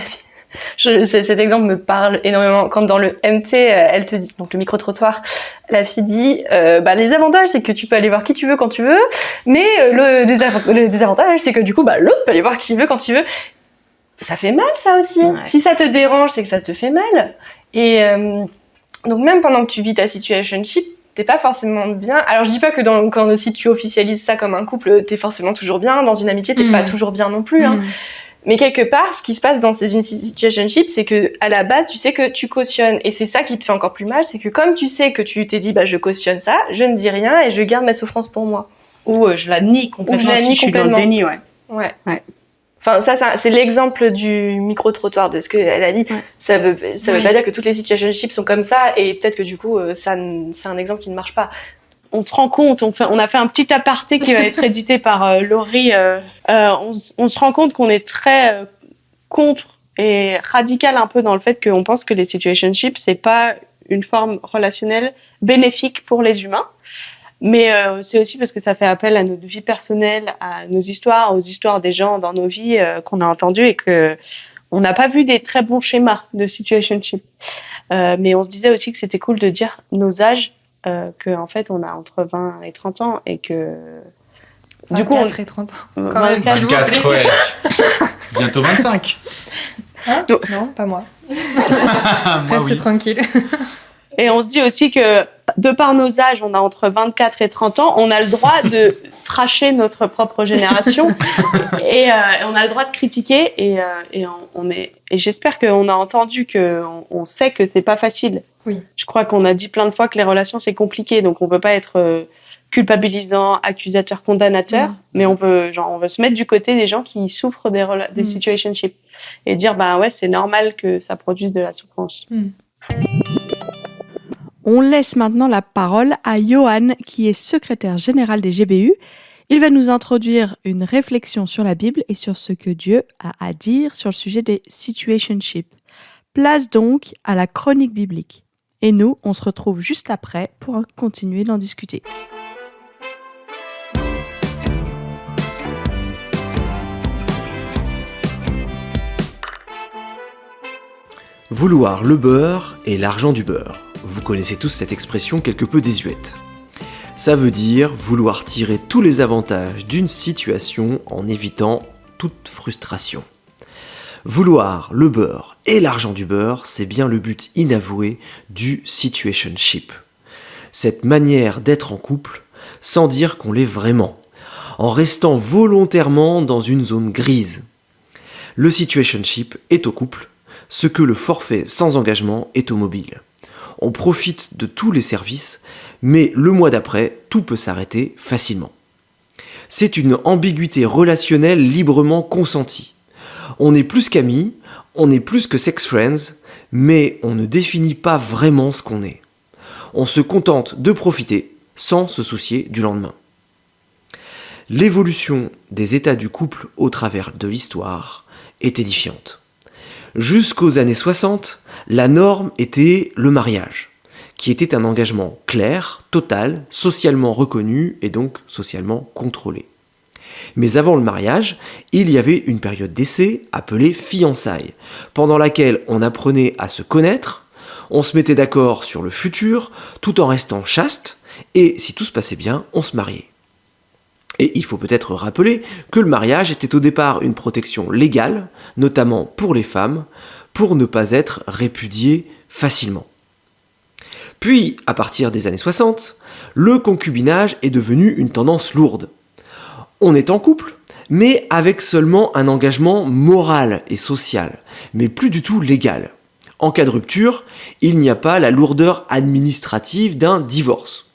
cet exemple me parle énormément, quand dans le MT, elle te dit, donc le micro-trottoir, la fille dit, les avantages, c'est que tu peux aller voir qui tu veux quand tu veux, mais le désavantage, c'est que du coup, l'autre peut aller voir qui il veut quand il veut. Ça fait mal, ça aussi. Si ça te dérange, c'est que ça te fait mal. Et donc même pendant que tu vis ta situationship, t'es pas forcément bien. Alors je dis pas que si tu officialises ça comme un couple, t'es forcément toujours bien. Dans une amitié, t'es pas toujours bien non plus. Mais quelque part, ce qui se passe dans une situationship, c'est que à la base, tu sais que tu cautionnes. Et c'est ça qui te fait encore plus mal, c'est que comme tu sais que tu t'es dit, je cautionne ça, je ne dis rien et je garde ma souffrance pour moi. Ou je la nie complètement. Je suis dans le déni, ouais. Enfin, ça, c'est l'exemple du micro-trottoir de ce qu'elle a dit. Ça veut pas dire que toutes les situationships sont comme ça, et peut-être que du coup, c'est un exemple qui ne marche pas. On se rend compte, on a fait un petit aparté qui va être édité par Laurie. On se rend compte qu'on est très contre et radical un peu dans le fait qu'on pense que les situationships, c'est pas une forme relationnelle bénéfique pour les humains. Mais c'est aussi parce que ça fait appel à notre vie personnelle, à nos histoires, aux histoires des gens dans nos vies qu'on a entendues, et que on n'a pas vu des très bons schémas de situationship. Mais on se disait aussi que c'était cool de dire nos âges, que en fait on a entre 20 et 30 ans, et que du coup 24 et 30 ans. Quand même, 24, ouais. Bientôt 25. Hein? Non, pas moi. Reste tranquille. Et on se dit aussi que, de par nos âges, on a entre 24 et 30 ans, on a le droit de tracher notre propre génération, et on a le droit de critiquer, et j'espère qu'on a entendu on sait que c'est pas facile. Oui. Je crois qu'on a dit plein de fois que les relations c'est compliqué, donc on peut pas être culpabilisant, accusateur, condamnateur, mais on veut se mettre du côté des gens qui souffrent des situationships, et dire c'est normal que ça produise de la souffrance. On laisse maintenant la parole à Johan, qui est secrétaire général des GBU. Il va nous introduire une réflexion sur la Bible et sur ce que Dieu a à dire sur le sujet des situationships. Place donc à la chronique biblique. Et nous, on se retrouve juste après pour continuer d'en discuter. Vouloir le beurre et l'argent du beurre. Vous connaissez tous cette expression quelque peu désuète. Ça veut dire vouloir tirer tous les avantages d'une situation en évitant toute frustration. Vouloir le beurre et l'argent du beurre, c'est bien le but inavoué du situationship. Cette manière d'être en couple sans dire qu'on l'est vraiment, en restant volontairement dans une zone grise. Le situationship est au couple ce que le forfait sans engagement est au mobile. On profite de tous les services, mais le mois d'après, tout peut s'arrêter facilement. C'est une ambiguïté relationnelle librement consentie. On est plus qu'amis, on est plus que sex friends, mais on ne définit pas vraiment ce qu'on est. On se contente de profiter sans se soucier du lendemain. L'évolution des états du couple au travers de l'histoire est édifiante. Jusqu'aux années 60, la norme était le mariage, qui était un engagement clair, total, socialement reconnu et donc socialement contrôlé. Mais avant le mariage, il y avait une période d'essai appelée fiançailles, pendant laquelle on apprenait à se connaître, on se mettait d'accord sur le futur, tout en restant chaste, et si tout se passait bien, on se mariait. Et il faut peut-être rappeler que le mariage était au départ une protection légale, notamment pour les femmes, pour ne pas être répudiées facilement. Puis, à partir des années 60, le concubinage est devenu une tendance lourde. On est en couple, mais avec seulement un engagement moral et social, mais plus du tout légal. En cas de rupture, il n'y a pas la lourdeur administrative d'un divorce.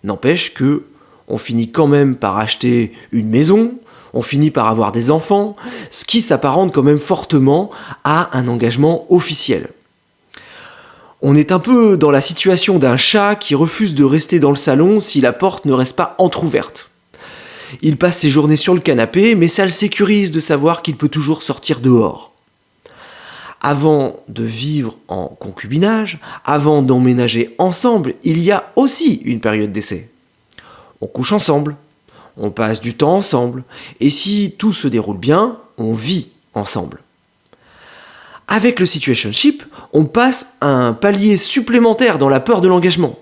N'empêche que on finit quand même par acheter une maison, on finit par avoir des enfants, ce qui s'apparente quand même fortement à un engagement officiel. On est un peu dans la situation d'un chat qui refuse de rester dans le salon si la porte ne reste pas entrouverte. Il passe ses journées sur le canapé, mais ça le sécurise de savoir qu'il peut toujours sortir dehors. Avant de vivre en concubinage, avant d'emménager ensemble, il y a aussi une période d'essai. On couche ensemble, on passe du temps ensemble, et si tout se déroule bien, on vit ensemble. Avec le situationship, on passe à un palier supplémentaire dans la peur de l'engagement.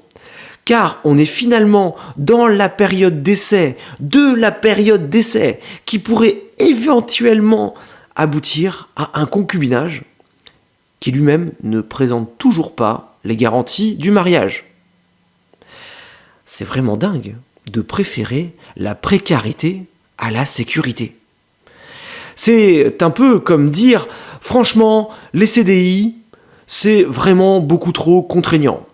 Car on est finalement dans la période d'essai, de la période d'essai, qui pourrait éventuellement aboutir à un concubinage qui lui-même ne présente toujours pas les garanties du mariage. C'est vraiment dingue de préférer la précarité à la sécurité. C'est un peu comme dire, franchement, les CDI, c'est vraiment beaucoup trop contraignant.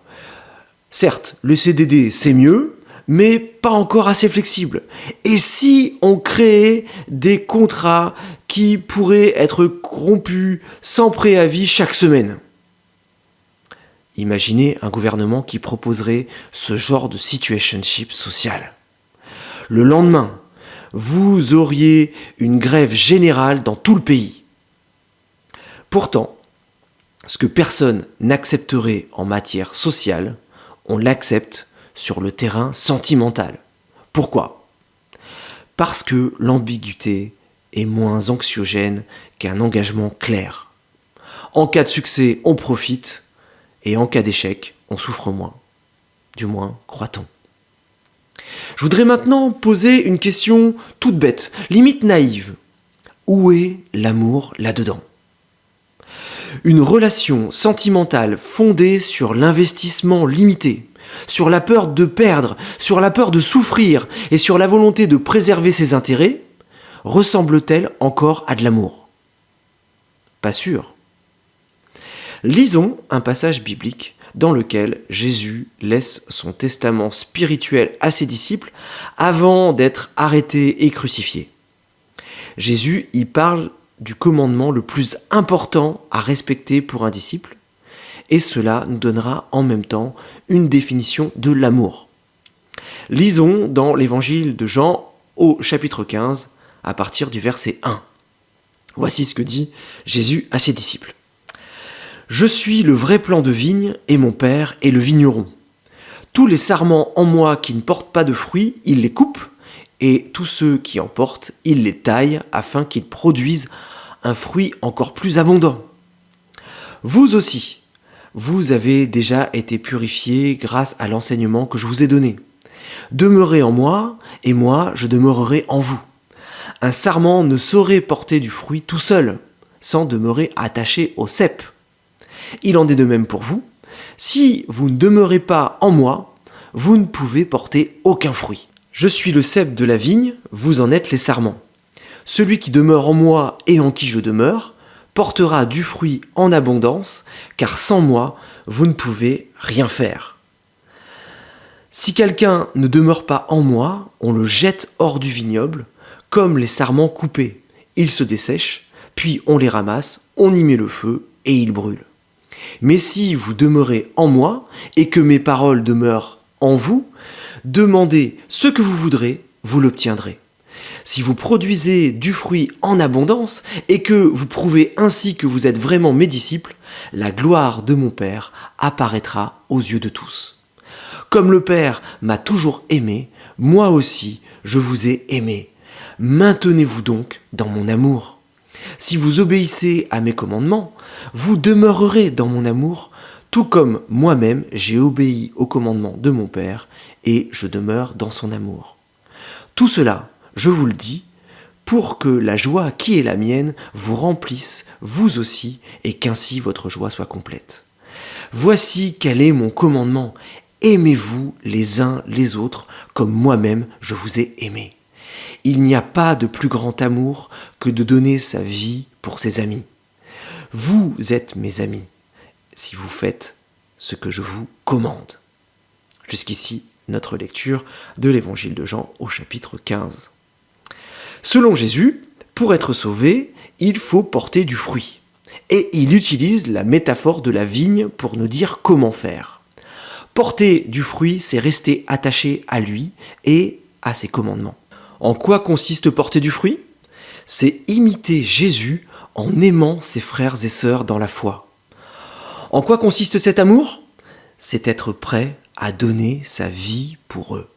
Certes, le CDD, c'est mieux, mais pas encore assez flexible. Et si on créait des contrats qui pourraient être rompus sans préavis chaque semaine ? Imaginez un gouvernement qui proposerait ce genre de situationship social. Le lendemain, vous auriez une grève générale dans tout le pays. Pourtant, ce que personne n'accepterait en matière sociale, on l'accepte sur le terrain sentimental. Pourquoi ? Parce que l'ambiguïté est moins anxiogène qu'un engagement clair. En cas de succès, on profite, et en cas d'échec, on souffre moins. Du moins, croit-on. Je voudrais maintenant poser une question toute bête, limite naïve. Où est l'amour là-dedans ? Une relation sentimentale fondée sur l'investissement limité, sur la peur de perdre, sur la peur de souffrir et sur la volonté de préserver ses intérêts, ressemble-t-elle encore à de l'amour ? Pas sûr. Lisons un passage biblique dans lequel Jésus laisse son testament spirituel à ses disciples avant d'être arrêté et crucifié. Jésus y parle du commandement le plus important à respecter pour un disciple, et cela nous donnera en même temps une définition de l'amour. Lisons dans l'évangile de Jean au chapitre 15, à partir du verset 1. Voici ce que dit Jésus à ses disciples. « Je suis le vrai plant de vigne, et mon Père est le vigneron. Tous les sarments en moi qui ne portent pas de fruits, il les coupe, et tous ceux qui en portent, il les taille, afin qu'ils produisent un fruit encore plus abondant. Vous aussi, vous avez déjà été purifiés grâce à l'enseignement que je vous ai donné. Demeurez en moi, et moi je demeurerai en vous. Un sarment ne saurait porter du fruit tout seul, sans demeurer attaché au cep. Il en est de même pour vous. Si vous ne demeurez pas en moi, vous ne pouvez porter aucun fruit. Je suis le cep de la vigne, vous en êtes les sarments. Celui qui demeure en moi et en qui je demeure portera du fruit en abondance, car sans moi, vous ne pouvez rien faire. » Si quelqu'un ne demeure pas en moi, on le jette hors du vignoble, comme les sarments coupés. Ils se dessèchent, puis on les ramasse, on y met le feu et ils brûlent. Mais si vous demeurez en moi et que mes paroles demeurent en vous, demandez ce que vous voudrez, vous l'obtiendrez. Si vous produisez du fruit en abondance et que vous prouvez ainsi que vous êtes vraiment mes disciples, la gloire de mon Père apparaîtra aux yeux de tous. Comme le Père m'a toujours aimé, moi aussi je vous ai aimé. Maintenez-vous donc dans mon amour. Si vous obéissez à mes commandements, vous demeurerez dans mon amour, tout comme moi-même j'ai obéi aux commandements de mon Père et je demeure dans son amour. Tout cela, je vous le dis, pour que la joie qui est la mienne vous remplisse, vous aussi, et qu'ainsi votre joie soit complète. Voici quel est mon commandement. Aimez-vous les uns les autres comme moi-même je vous ai aimé. Il n'y a pas de plus grand amour que de donner sa vie pour ses amis. Vous êtes mes amis, si vous faites ce que je vous commande. Jusqu'ici, notre lecture de l'évangile de Jean au chapitre 15. Selon Jésus, pour être sauvé, il faut porter du fruit. Et il utilise la métaphore de la vigne pour nous dire comment faire. Porter du fruit, c'est rester attaché à lui et à ses commandements. En quoi consiste porter du fruit ? C'est imiter Jésus en aimant ses frères et sœurs dans la foi. En quoi consiste cet amour ? C'est être prêt à donner sa vie pour eux.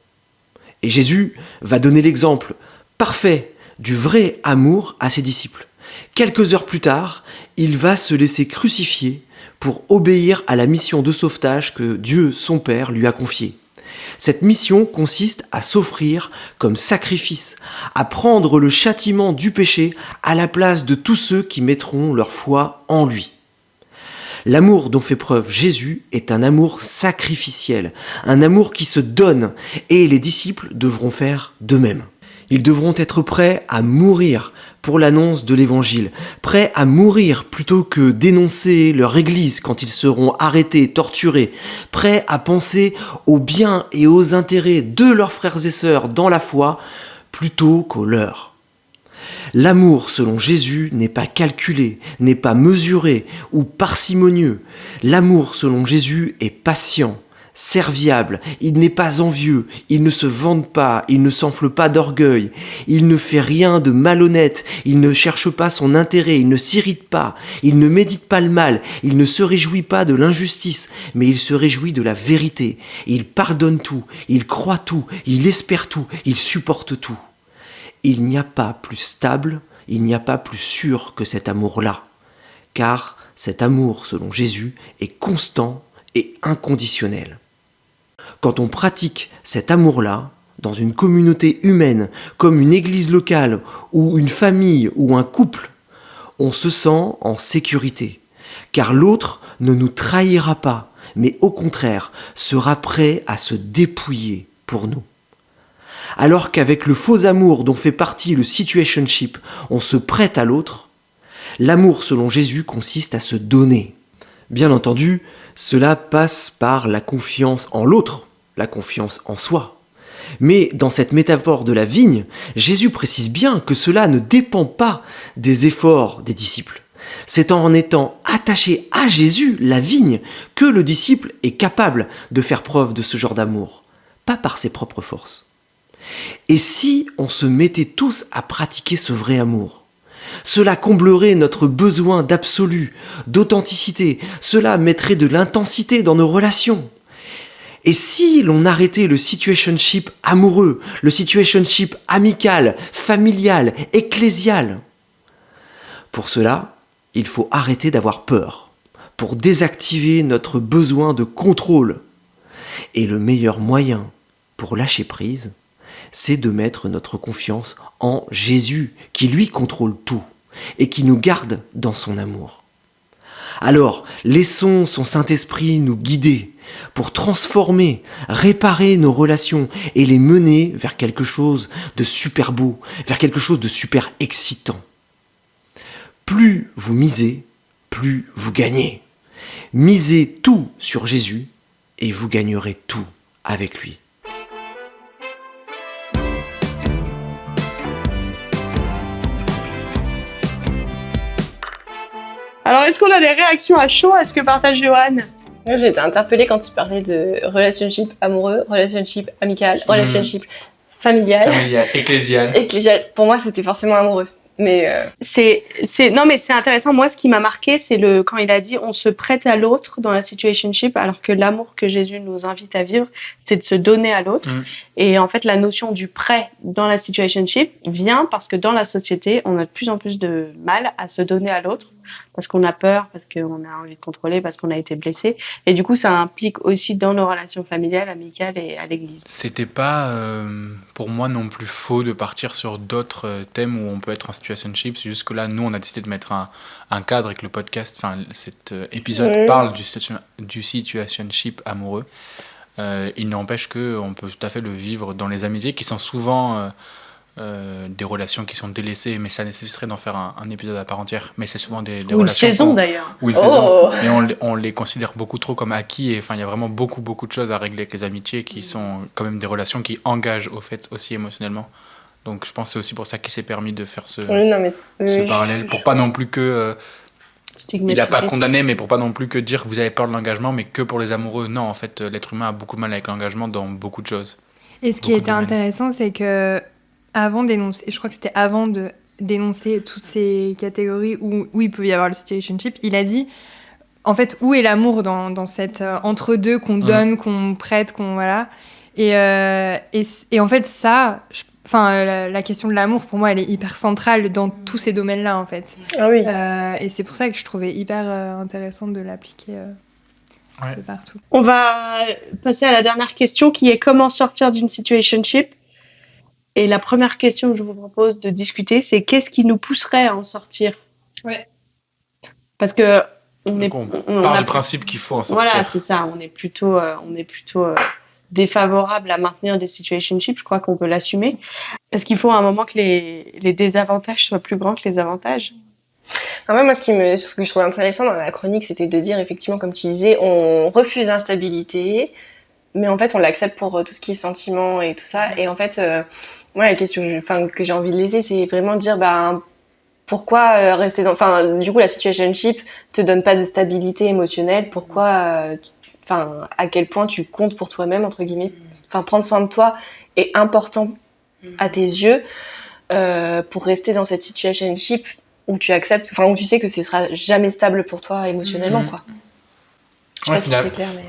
Et Jésus va donner l'exemple parfait du vrai amour à ses disciples. Quelques heures plus tard, il va se laisser crucifier pour obéir à la mission de sauvetage que Dieu, son Père, lui a confiée. Cette mission consiste à s'offrir comme sacrifice, à prendre le châtiment du péché à la place de tous ceux qui mettront leur foi en lui. L'amour dont fait preuve Jésus est un amour sacrificiel, un amour qui se donne, et les disciples devront faire de même. Ils devront être prêts à mourir pour l'annonce de l'Évangile, prêts à mourir plutôt que dénoncer leur Église quand ils seront arrêtés, torturés, prêts à penser aux biens et aux intérêts de leurs frères et sœurs dans la foi plutôt qu'aux leurs. L'amour selon Jésus n'est pas calculé, n'est pas mesuré ou parcimonieux. L'amour selon Jésus est patient, serviable, il n'est pas envieux, il ne se vante pas, il ne s'enfle pas d'orgueil, il ne fait rien de malhonnête, il ne cherche pas son intérêt, il ne s'irrite pas, il ne médite pas le mal, il ne se réjouit pas de l'injustice, mais il se réjouit de la vérité. Il pardonne tout, il croit tout, il espère tout, il supporte tout. Il n'y a pas plus stable, il n'y a pas plus sûr que cet amour-là, car cet amour selon Jésus est constant et inconditionnel. Quand on pratique cet amour-là, dans une communauté humaine, comme une église locale, ou une famille, ou un couple, on se sent en sécurité, car l'autre ne nous trahira pas, mais au contraire, sera prêt à se dépouiller pour nous. Alors qu'avec le faux amour dont fait partie le situationship, on se prête à l'autre, l'amour selon Jésus consiste à se donner. Bien entendu, cela passe par la confiance en l'autre, la confiance en soi. Mais dans cette métaphore de la vigne, Jésus précise bien que cela ne dépend pas des efforts des disciples. C'est en étant attaché à Jésus, la vigne, que le disciple est capable de faire preuve de ce genre d'amour, pas par ses propres forces. Et si on se mettait tous à pratiquer ce vrai amour ? Cela comblerait notre besoin d'absolu, d'authenticité, cela mettrait de l'intensité dans nos relations. Et si l'on arrêtait le situationship amoureux, le situationship amical, familial, ecclésial ? Pour cela, il faut arrêter d'avoir peur, pour désactiver notre besoin de contrôle. Et le meilleur moyen pour lâcher prise, c'est de mettre notre confiance en Jésus, qui lui contrôle tout et qui nous garde dans son amour. Alors, laissons son Saint-Esprit nous guider pour transformer, réparer nos relations et les mener vers quelque chose de super beau, vers quelque chose de super excitant. Plus vous misez, plus vous gagnez. Misez tout sur Jésus et vous gagnerez tout avec lui. est-ce qu'on a des réactions à chaud à ce que partage Johan? Moi, j'ai été interpellée quand il parlait de relationship amoureux, relationship amical, relationship familial. Familial, ecclésial. Ecclésial. Pour moi, c'était forcément amoureux. Mais non, mais c'est intéressant. Moi, ce qui m'a marqué, c'est quand il a dit on se prête à l'autre dans la situationship, alors que l'amour que Jésus nous invite à vivre, c'est de se donner à l'autre. Et en fait, la notion du prêt dans la situationship vient parce que dans la société, on a de plus en plus de mal à se donner à l'autre, parce qu'on a peur, parce qu'on a envie de contrôler, parce qu'on a été blessé. Et du coup, ça implique aussi dans nos relations familiales, amicales et à l'église. C'était pas pour moi non plus faux de partir sur d'autres thèmes où on peut être en situationship. C'est juste que là, nous, on a décidé de mettre un cadre avec le podcast. Enfin, cet épisode parle du situationship amoureux. Il n'empêche qu'on peut tout à fait le vivre dans les amitiés qui sont souvent des relations qui sont délaissées, mais ça nécessiterait d'en faire un épisode à part entière. Mais c'est souvent des relations... Une saison d'ailleurs. Ou une saison. Mais on les considère beaucoup trop comme acquis. Et enfin, il y a vraiment beaucoup de choses à régler avec les amitiés qui sont quand même des relations qui engagent au fait aussi émotionnellement. Donc je pense que c'est aussi pour ça qu'il s'est permis de faire ce parallèle. Pour pas non plus que... il n'a pas condamné, mais pour pas non plus que dire que vous avez peur de l'engagement, mais que pour les amoureux. Non, en fait, l'être humain a beaucoup de mal avec l'engagement dans beaucoup de choses. Et ce qui était intéressant, c'est que avant d'énoncer, je crois que c'était avant de dénoncer toutes ces catégories où il peut y avoir le situationship, il a dit, en fait, où est l'amour dans cette entre-deux qu'on donne, qu'on prête, qu'on... Voilà. Et en fait, ça... la question de l'amour, pour moi, elle est hyper centrale dans tous ces domaines-là, en fait. Ah oui. Et c'est pour ça que je trouvais hyper intéressant de l'appliquer de partout. On va passer à la dernière question qui est comment sortir d'une situationship. Et la première question que je vous propose de discuter, c'est qu'est-ce qui nous pousserait à en sortir? Ouais. Parce que on part du principe qu'il faut en sortir. Voilà, c'est ça. On est plutôt défavorable à maintenir des situationships. Je crois qu'on peut l'assumer. Est-ce qu'il faut à un moment que les désavantages soient plus grands que les avantages? Moi, ce que je trouvais intéressant dans la chronique, c'était de dire, effectivement, comme tu disais, on refuse l'instabilité, mais en fait, on l'accepte pour tout ce qui est sentiment et tout ça. Et en fait, moi, la question que j'ai envie de laisser, c'est vraiment de dire, pourquoi rester dans... du coup, la situationship te donne pas de stabilité émotionnelle. Pourquoi... à quel point tu comptes pour toi-même, entre guillemets. Prendre soin de toi est important à tes yeux pour rester dans cette situationship où tu acceptes, où tu sais que ce sera jamais stable pour toi émotionnellement, quoi.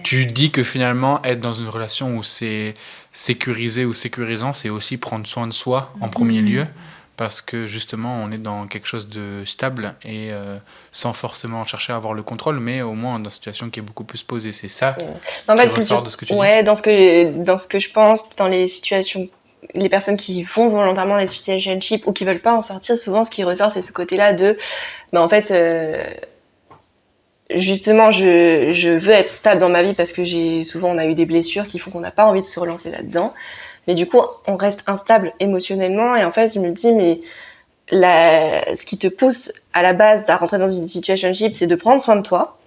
Tu dis que finalement, être dans une relation où c'est sécurisé ou sécurisant, c'est aussi prendre soin de soi en premier lieu. Parce que justement, on est dans quelque chose de stable et sans forcément chercher à avoir le contrôle, mais au moins dans une situation qui est beaucoup plus posée. C'est ça qui ressort de ce que tu dis. Ouais, dans ce que je pense, dans les situations, les personnes qui font volontairement les situationships ou qui veulent pas en sortir, souvent ce qui ressort, c'est ce côté-là de, en fait, justement, je veux être stable dans ma vie parce que on a eu des blessures qui font qu'on n'a pas envie de se relancer là-dedans. Mais du coup, on reste instable émotionnellement et en fait, je me dis, mais ce qui te pousse à la base à rentrer dans une situationship, c'est de prendre soin de toi.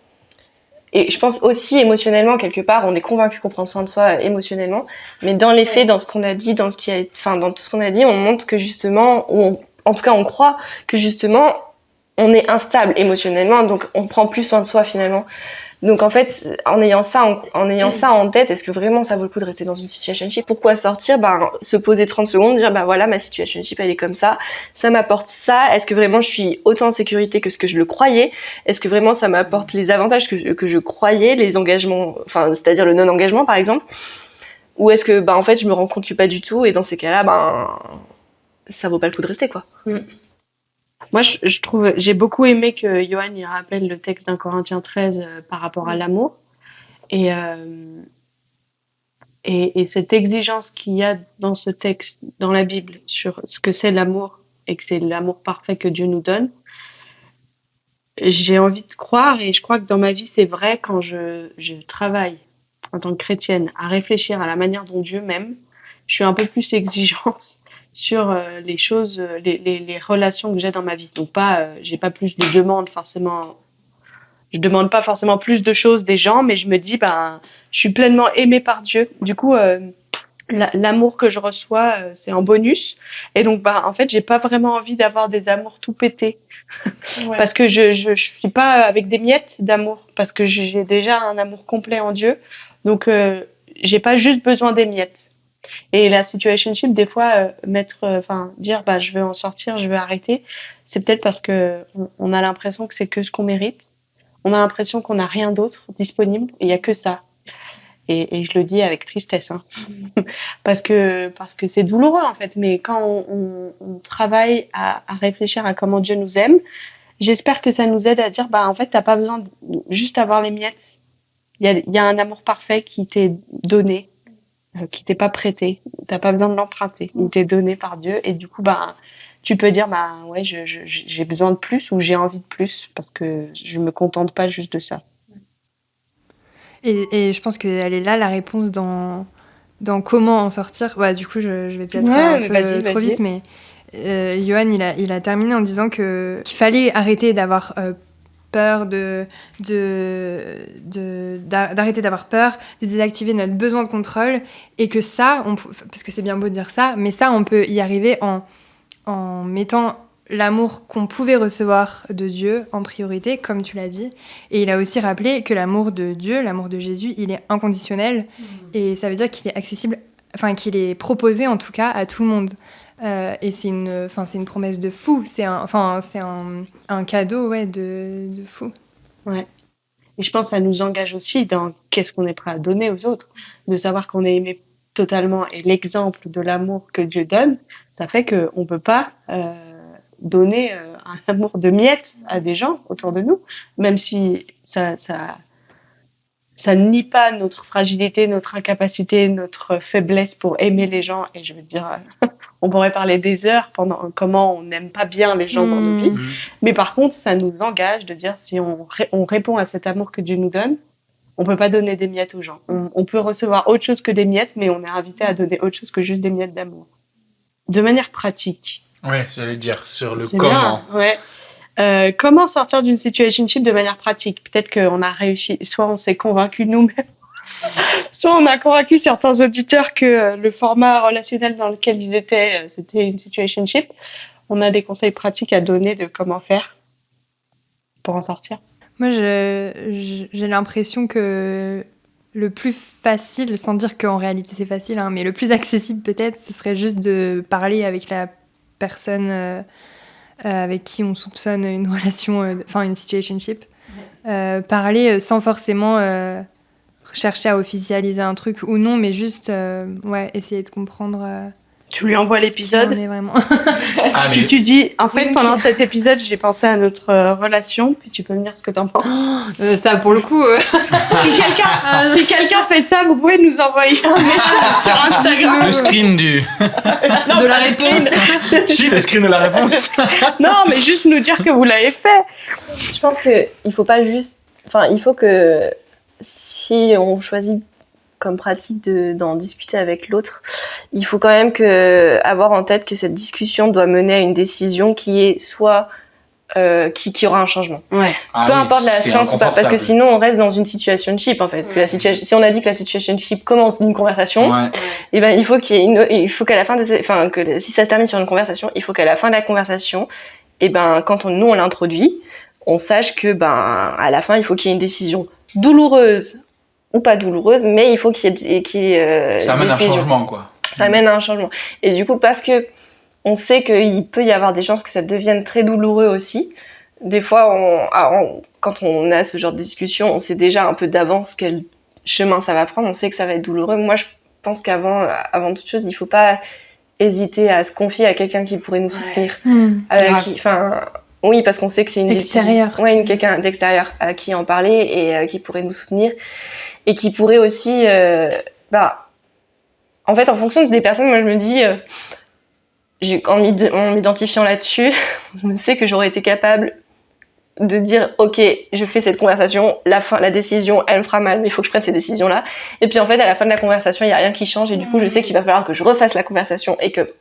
Et je pense aussi émotionnellement, quelque part, on est convaincu qu'on prend soin de soi émotionnellement, mais dans les faits, dans ce qu'on a dit, dans tout ce qu'on a dit, on montre que justement, en tout cas, on croit que justement, on est instable émotionnellement, donc on prend plus soin de soi finalement. Donc en fait, en ayant ça en tête, est-ce que vraiment ça vaut le coup de rester dans une situationship? Pourquoi sortir? Se poser 30 secondes, dire voilà, ma situationship elle est comme ça m'apporte ça. Est-ce que vraiment je suis autant en sécurité que ce que je le croyais? Est-ce que vraiment ça m'apporte les avantages que je croyais, les engagements, c'est-à-dire le non-engagement par exemple? Ou est-ce que en fait je me rends compte que pas du tout et dans ces cas-là, ça vaut pas le coup de rester, quoi. Moi, je trouve, j'ai beaucoup aimé que Johan y rappelle le texte d'un Corinthiens 13 par rapport à l'amour. Et cette exigence qu'il y a dans ce texte, dans la Bible, sur ce que c'est l'amour et que c'est l'amour parfait que Dieu nous donne, j'ai envie de croire, et je crois que dans ma vie, c'est vrai, quand je travaille en tant que chrétienne à réfléchir à la manière dont Dieu m'aime, je suis un peu plus exigeante sur les choses, les relations que j'ai dans ma vie. Donc j'ai pas plus de demandes forcément. Je demande pas forcément plus de choses des gens, mais je me dis je suis pleinement aimée par Dieu. Du coup, l'amour que je reçois, c'est en bonus. Et donc, en fait, j'ai pas vraiment envie d'avoir des amours tout pétés. Ouais. Parce que je suis pas avec des miettes d'amour. Parce que j'ai déjà un amour complet en Dieu. Donc, j'ai pas juste besoin des miettes. Et la situationship, des fois, dire, je veux en sortir, je veux arrêter. C'est peut-être parce que on a l'impression que c'est que ce qu'on mérite. On a l'impression qu'on n'a rien d'autre disponible. Et il y a que ça. Et je le dis avec tristesse, hein. parce que c'est douloureux en fait. Mais quand on travaille à réfléchir à comment Dieu nous aime, j'espère que ça nous aide à dire en fait t'as pas besoin de juste avoir les miettes. Il y a un amour parfait qui t'est donné, qui t'est pas prêté. T'as pas besoin de l'emprunter. Il t'est donné par Dieu et du coup tu peux dire ouais j'ai besoin de plus ou j'ai envie de plus parce que je me contente pas juste de ça. Et je pense qu'elle est là, la réponse dans comment en sortir. Du coup, je vais peut-être un peu trop vite, mais Johan, il a terminé en disant qu'il fallait arrêter d'avoir peur, d'arrêter d'avoir peur, de désactiver notre besoin de contrôle, et que ça, parce que c'est bien beau de dire ça, mais ça, on peut y arriver en mettant l'amour qu'on pouvait recevoir de Dieu en priorité, comme tu l'as dit. Et il a aussi rappelé que l'amour de Dieu, l'amour de Jésus, il est inconditionnel. Et ça veut dire qu'il est accessible, qu'il est proposé en tout cas à tout le monde. Et c'est une promesse de fou. C'est un cadeau de fou. Ouais. Et je pense que ça nous engage aussi dans qu'est-ce qu'on est prêt à donner aux autres. De savoir qu'on est aimé totalement. Et l'exemple de l'amour que Dieu donne, ça fait qu'on ne peut pas donner un amour de miettes à des gens autour de nous, même si ça nie pas notre fragilité, notre incapacité, notre faiblesse pour aimer les gens. Et je veux dire, on pourrait parler des heures pendant comment on n'aime pas bien les gens dans nos vies. Mais par contre, ça nous engage de dire si on répond à cet amour que Dieu nous donne, on peut pas donner des miettes aux gens. On peut recevoir autre chose que des miettes, mais on est invité à donner autre chose que juste des miettes d'amour. De manière pratique. Ouais, j'allais dire sur le C'est comment. Bien, ouais. Comment sortir d'une situationship de manière pratique? Peut-être qu'on a réussi, soit on s'est convaincu nous-mêmes, soit on a convaincu certains auditeurs que le format relationnel dans lequel ils étaient, c'était une situationship. On a des conseils pratiques à donner de comment faire pour en sortir. Moi, j'ai l'impression que le plus facile, sans dire qu'en réalité c'est facile, mais le plus accessible peut-être, ce serait juste de parler avec la personne avec qui on soupçonne une relation, une situationship. Parler sans forcément chercher à officialiser un truc ou non, mais juste essayer de comprendre. Tu lui envoies l'épisode. Vraiment. Puis tu dis, en fait, pendant cet épisode, j'ai pensé à notre relation, puis tu peux me dire ce que t'en penses. Ça, pour le coup. Si quelqu'un fait ça, vous pouvez nous envoyer un message sur Instagram. Le screen de la réponse. Si, le screen de la réponse. Non, mais juste nous dire que vous l'avez fait. Je pense qu'il faut pas juste. Il faut que si on choisit comme pratique d'en discuter avec l'autre, il faut quand même avoir en tête que cette discussion doit mener à une décision qui est soit qui aura un changement. Ouais. Peu importe la science ou pas, parce que sinon on reste dans une situationship en fait. Parce que si on a dit que la situationship commence d'une conversation, et il faut il faut qu'à la fin si ça se termine sur une conversation, il faut qu'à la fin de la conversation, quand nous on l'introduit, on sache que à la fin il faut qu'il y ait une décision douloureuse ou pas douloureuse, mais il faut qu'il y ait ça amène un changement, quoi. Ça amène à un changement. Et du coup, parce que on sait qu'il peut y avoir des chances que ça devienne très douloureux aussi. Des fois, quand on a ce genre de discussion, on sait déjà un peu d'avance quel chemin ça va prendre. On sait que ça va être douloureux. Moi, je pense avant toute chose, il faut pas hésiter à se confier à quelqu'un qui pourrait nous soutenir. Oui, parce qu'on sait que c'est une extérieur. Quelqu'un d'extérieur à qui en parler et qui pourrait nous soutenir. Et qui pourrait aussi, en fait, en fonction des personnes, moi je me dis, en m'identifiant là-dessus, je sais que j'aurais été capable de dire, ok, je fais cette conversation, la décision, elle me fera mal, mais il faut que je prenne ces décisions-là. Et puis en fait, à la fin de la conversation, il n'y a rien qui change, et du coup, je sais qu'il va falloir que je refasse la conversation et que,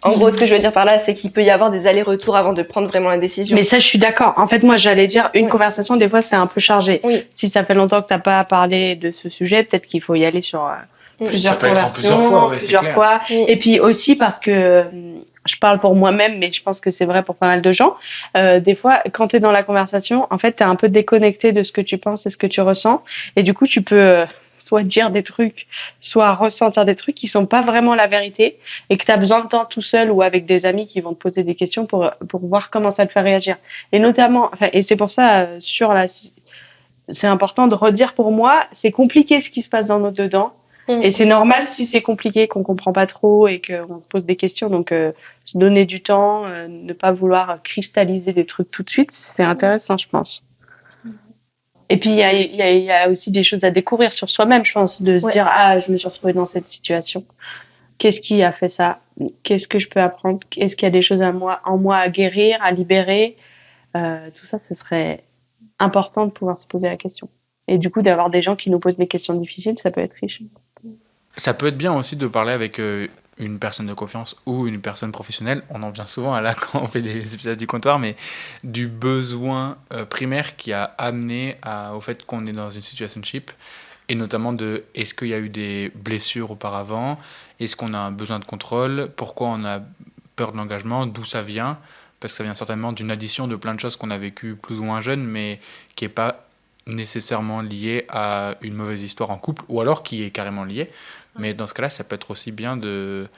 en gros, ce que je veux dire par là, c'est qu'il peut y avoir des allers-retours avant de prendre vraiment une décision. Mais ça, je suis d'accord. En fait, moi, j'allais dire, une conversation, des fois, c'est un peu chargé. Oui. Si ça fait longtemps que t'as pas parlé de ce sujet, peut-être qu'il faut y aller sur plusieurs Ça peut être en conversions, plusieurs fois, ouais, c'est plusieurs clair. fois. Et puis aussi parce que je parle pour moi-même, mais je pense que c'est vrai pour pas mal de gens. Des fois, quand tu es dans la conversation, en fait, tu es un peu déconnecté de ce que tu penses et ce que tu ressens. Et du coup, tu peux soit dire des trucs, soit ressentir des trucs qui sont pas vraiment la vérité et que tu as besoin de temps tout seul ou avec des amis qui vont te poser des questions pour voir comment ça te fait réagir. Et notamment, enfin, et c'est pour ça, c'est important de redire pour moi, c'est compliqué ce qui se passe dans nos dedans. Et c'est normal si c'est compliqué, qu'on comprend pas trop et qu'on se pose des questions. Donc, se donner du temps, ne pas vouloir cristalliser des trucs tout de suite, c'est intéressant, je pense. Et puis, il y a aussi des choses à découvrir sur soi-même, je pense, de se dire, ah, je me suis retrouvée dans cette situation. Qu'est-ce qui a fait ça? Qu'est-ce que je peux apprendre? Est-ce qu'il y a des choses en moi à guérir, à libérer? Tout ça, ce serait important de pouvoir se poser la question. Et du coup, d'avoir des gens qui nous posent des questions difficiles, ça peut être riche. Ça peut être bien aussi de parler avec une personne de confiance ou une personne professionnelle. On en vient souvent à là quand on fait des épisodes du comptoir, mais du besoin primaire qui a amené au fait qu'on est dans une situationship, et notamment de est-ce qu'il y a eu des blessures auparavant, est-ce qu'on a un besoin de contrôle, pourquoi on a peur de l'engagement, d'où ça vient, parce que ça vient certainement d'une addition de plein de choses qu'on a vécues plus ou moins jeunes, mais qui n'est pas nécessairement lié à une mauvaise histoire en couple, ou alors qui est carrément lié. Mais dans ce cas-là, ça peut être aussi bien de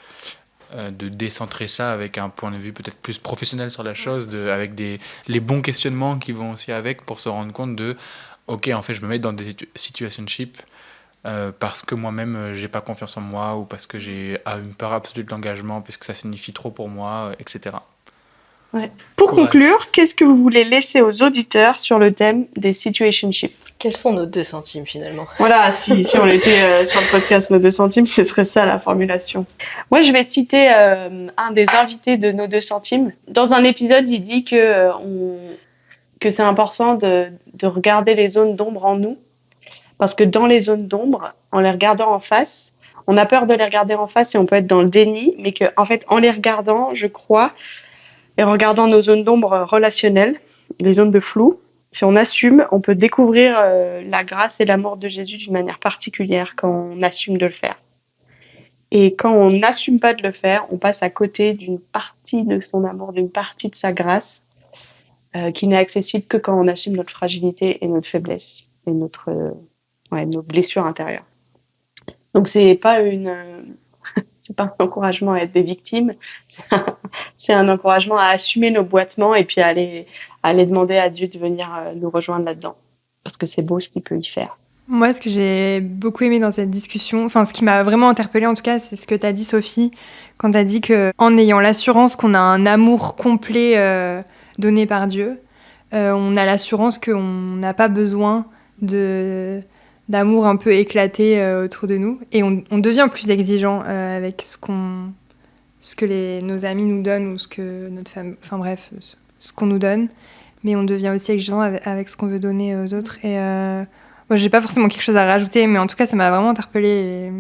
décentrer ça avec un point de vue peut-être plus professionnel sur la chose, avec les bons questionnements qui vont aussi avec, pour se rendre compte de ok, en fait, je me mets dans des situationships parce que moi-même, j'ai pas confiance en moi, ou parce que j'ai une peur absolue de l'engagement, puisque ça signifie trop pour moi, etc. Ouais. Pour conclure, qu'est-ce que vous voulez laisser aux auditeurs sur le thème des situationships? Quels sont nos 2 centimes finalement? Voilà, si on était sur le podcast Nos 2 centimes, ce serait ça la formulation. Moi, je vais citer un des invités de Nos 2 centimes. Dans un épisode, il dit que c'est important de regarder les zones d'ombre en nous, parce que dans les zones d'ombre, en les regardant en face, on a peur de les regarder en face et on peut être dans le déni, mais que en fait, en les regardant, je crois, et en regardant nos zones d'ombre relationnelles, les zones de flou, si on assume, on peut découvrir la grâce et l'amour de Jésus d'une manière particulière quand on assume de le faire. Et quand on n'assume pas de le faire, on passe à côté d'une partie de son amour, d'une partie de sa grâce, qui n'est accessible que quand on assume notre fragilité et notre faiblesse et nos blessures intérieures. Donc c'est pas c'est pas un encouragement à être des victimes, c'est un encouragement à assumer nos boitements et puis à aller demander à Dieu de venir nous rejoindre là-dedans. Parce que c'est beau ce qu'il peut y faire. Moi, ce que j'ai beaucoup aimé dans cette discussion, enfin ce qui m'a vraiment interpellée en tout cas, c'est ce que tu as dit Sophie, quand tu as dit qu'en ayant l'assurance qu'on a un amour complet donné par Dieu, on a l'assurance qu'on n'a pas besoin d'amour un peu éclaté autour de nous, et on devient plus exigeant avec ce que nos amis nous donnent, ou ce que notre femme, enfin bref, ce qu'on nous donne, mais on devient aussi exigeant avec ce qu'on veut donner aux autres. Et moi, j'ai pas forcément quelque chose à rajouter, mais en tout cas, ça m'a vraiment interpellée.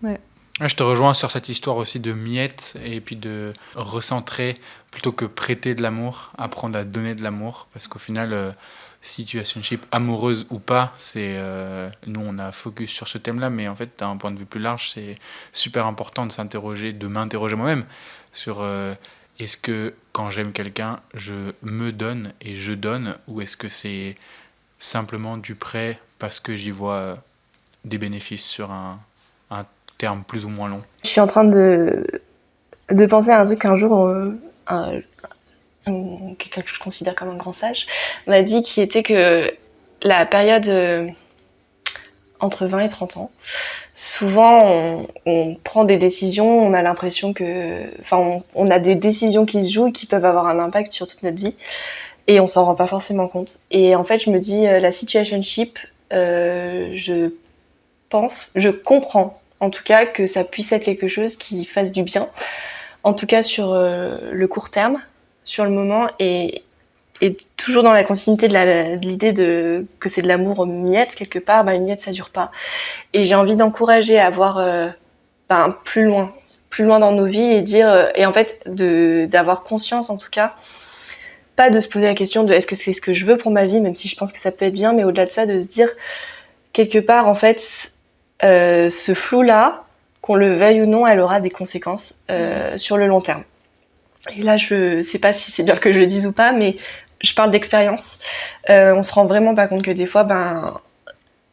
Ouais. Je te rejoins sur cette histoire aussi de miettes, et puis de recentrer plutôt que prêter de l'amour, apprendre à donner de l'amour, parce qu'au final, situationship amoureuse ou pas, nous on a focus sur ce thème-là, mais en fait d'un point de vue plus large, c'est super important de s'interroger, de m'interroger moi-même sur est-ce que quand j'aime quelqu'un, je me donne et je donne, ou est-ce que c'est simplement du prêt parce que j'y vois des bénéfices sur un terme plus ou moins long. Je suis en train de penser à un truc qu'un jour quelqu'un que je considère comme un grand sage m'a dit, qui était que la période entre 20 et 30 ans, souvent on prend des décisions, on a l'impression on a des décisions qui se jouent et qui peuvent avoir un impact sur toute notre vie, et on s'en rend pas forcément compte. Et en fait, je me dis, la situationship, je comprends en tout cas que ça puisse être quelque chose qui fasse du bien, en tout cas sur le court terme, sur le moment, et toujours dans la continuité de l'idée que c'est de l'amour miette quelque part. Une miette, ça dure pas, et j'ai envie d'encourager à voir plus loin dans nos vies, et dire et en fait d'avoir conscience, en tout cas, pas de se poser la question de est-ce que c'est ce que je veux pour ma vie, même si je pense que ça peut être bien, mais au-delà de ça, de se dire quelque part, en fait, ce flou-là, qu'on le veuille ou non, elle aura des conséquences sur le long terme. Et là, je sais pas si c'est bien que je le dise ou pas, mais je parle d'expérience. On se rend vraiment pas compte que des fois,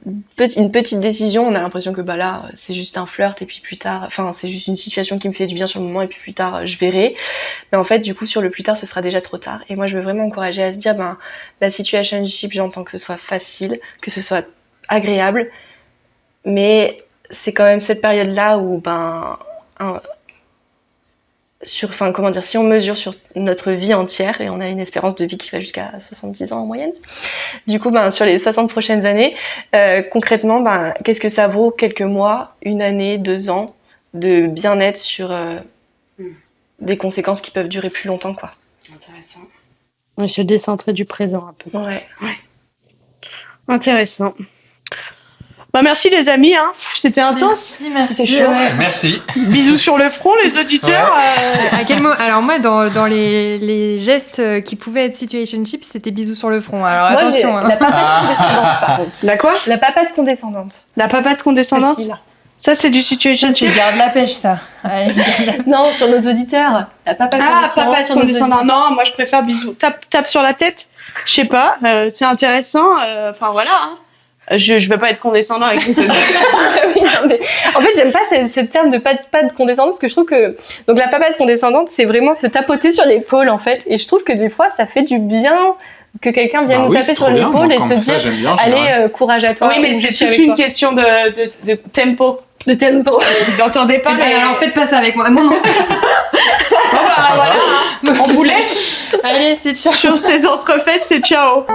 une petite décision, on a l'impression que là, c'est juste un flirt et puis plus tard, c'est juste une situation qui me fait du bien sur le moment et puis plus tard, je verrai. Mais en fait, du coup, sur le plus tard, ce sera déjà trop tard. Et moi, je veux vraiment encourager à se dire, la situationship, j'entends que ce soit facile, que ce soit agréable, mais c'est quand même cette période-là où, si on mesure sur notre vie entière, et on a une espérance de vie qui va jusqu'à 70 ans en moyenne, du coup, sur les 60 prochaines années, concrètement, qu'est-ce que ça vaut quelques mois, une année, 2 ans de bien-être sur des conséquences qui peuvent durer plus longtemps, quoi. Intéressant. On se décentrer du présent un peu. Ouais. Intéressant. Merci les amis, c'était intense. Merci. C'était chaud. Ouais. Merci. Bisous sur le front les auditeurs. À quel moment? Alors moi, dans les gestes qui pouvaient être situationship, c'était bisous sur le front. Alors moi, attention. La papate condescendante, par contre. La quoi? La papate condescendante. La papate condescendante. Celle-ci, là. Ça, c'est du situationship. Ça, c'est garde la pêche, ça. Allez, non, sur nos auditeurs. La papate condescendante. Papate condescendante. Non, moi je préfère bisous. Tape sur la tête. Je sais pas. C'est intéressant. Voilà. Je veux pas être condescendant avec vous. Oui, non, mais en fait, j'aime pas ce terme de pas de condescendance parce que je trouve que donc la papate condescendante, c'est vraiment se tapoter sur l'épaule en fait. Et je trouve que des fois, ça fait du bien que quelqu'un vienne nous taper sur l'épaule et se dire allez, courage à toi. Oui, mais c'est toute une question de tempo. De tempo. J'entendais pas. Alors faites pas ça avec moi. Non. Voilà. On vous laisse. Allez, c'est ciao. Sur ces entrefaites, c'est ciao.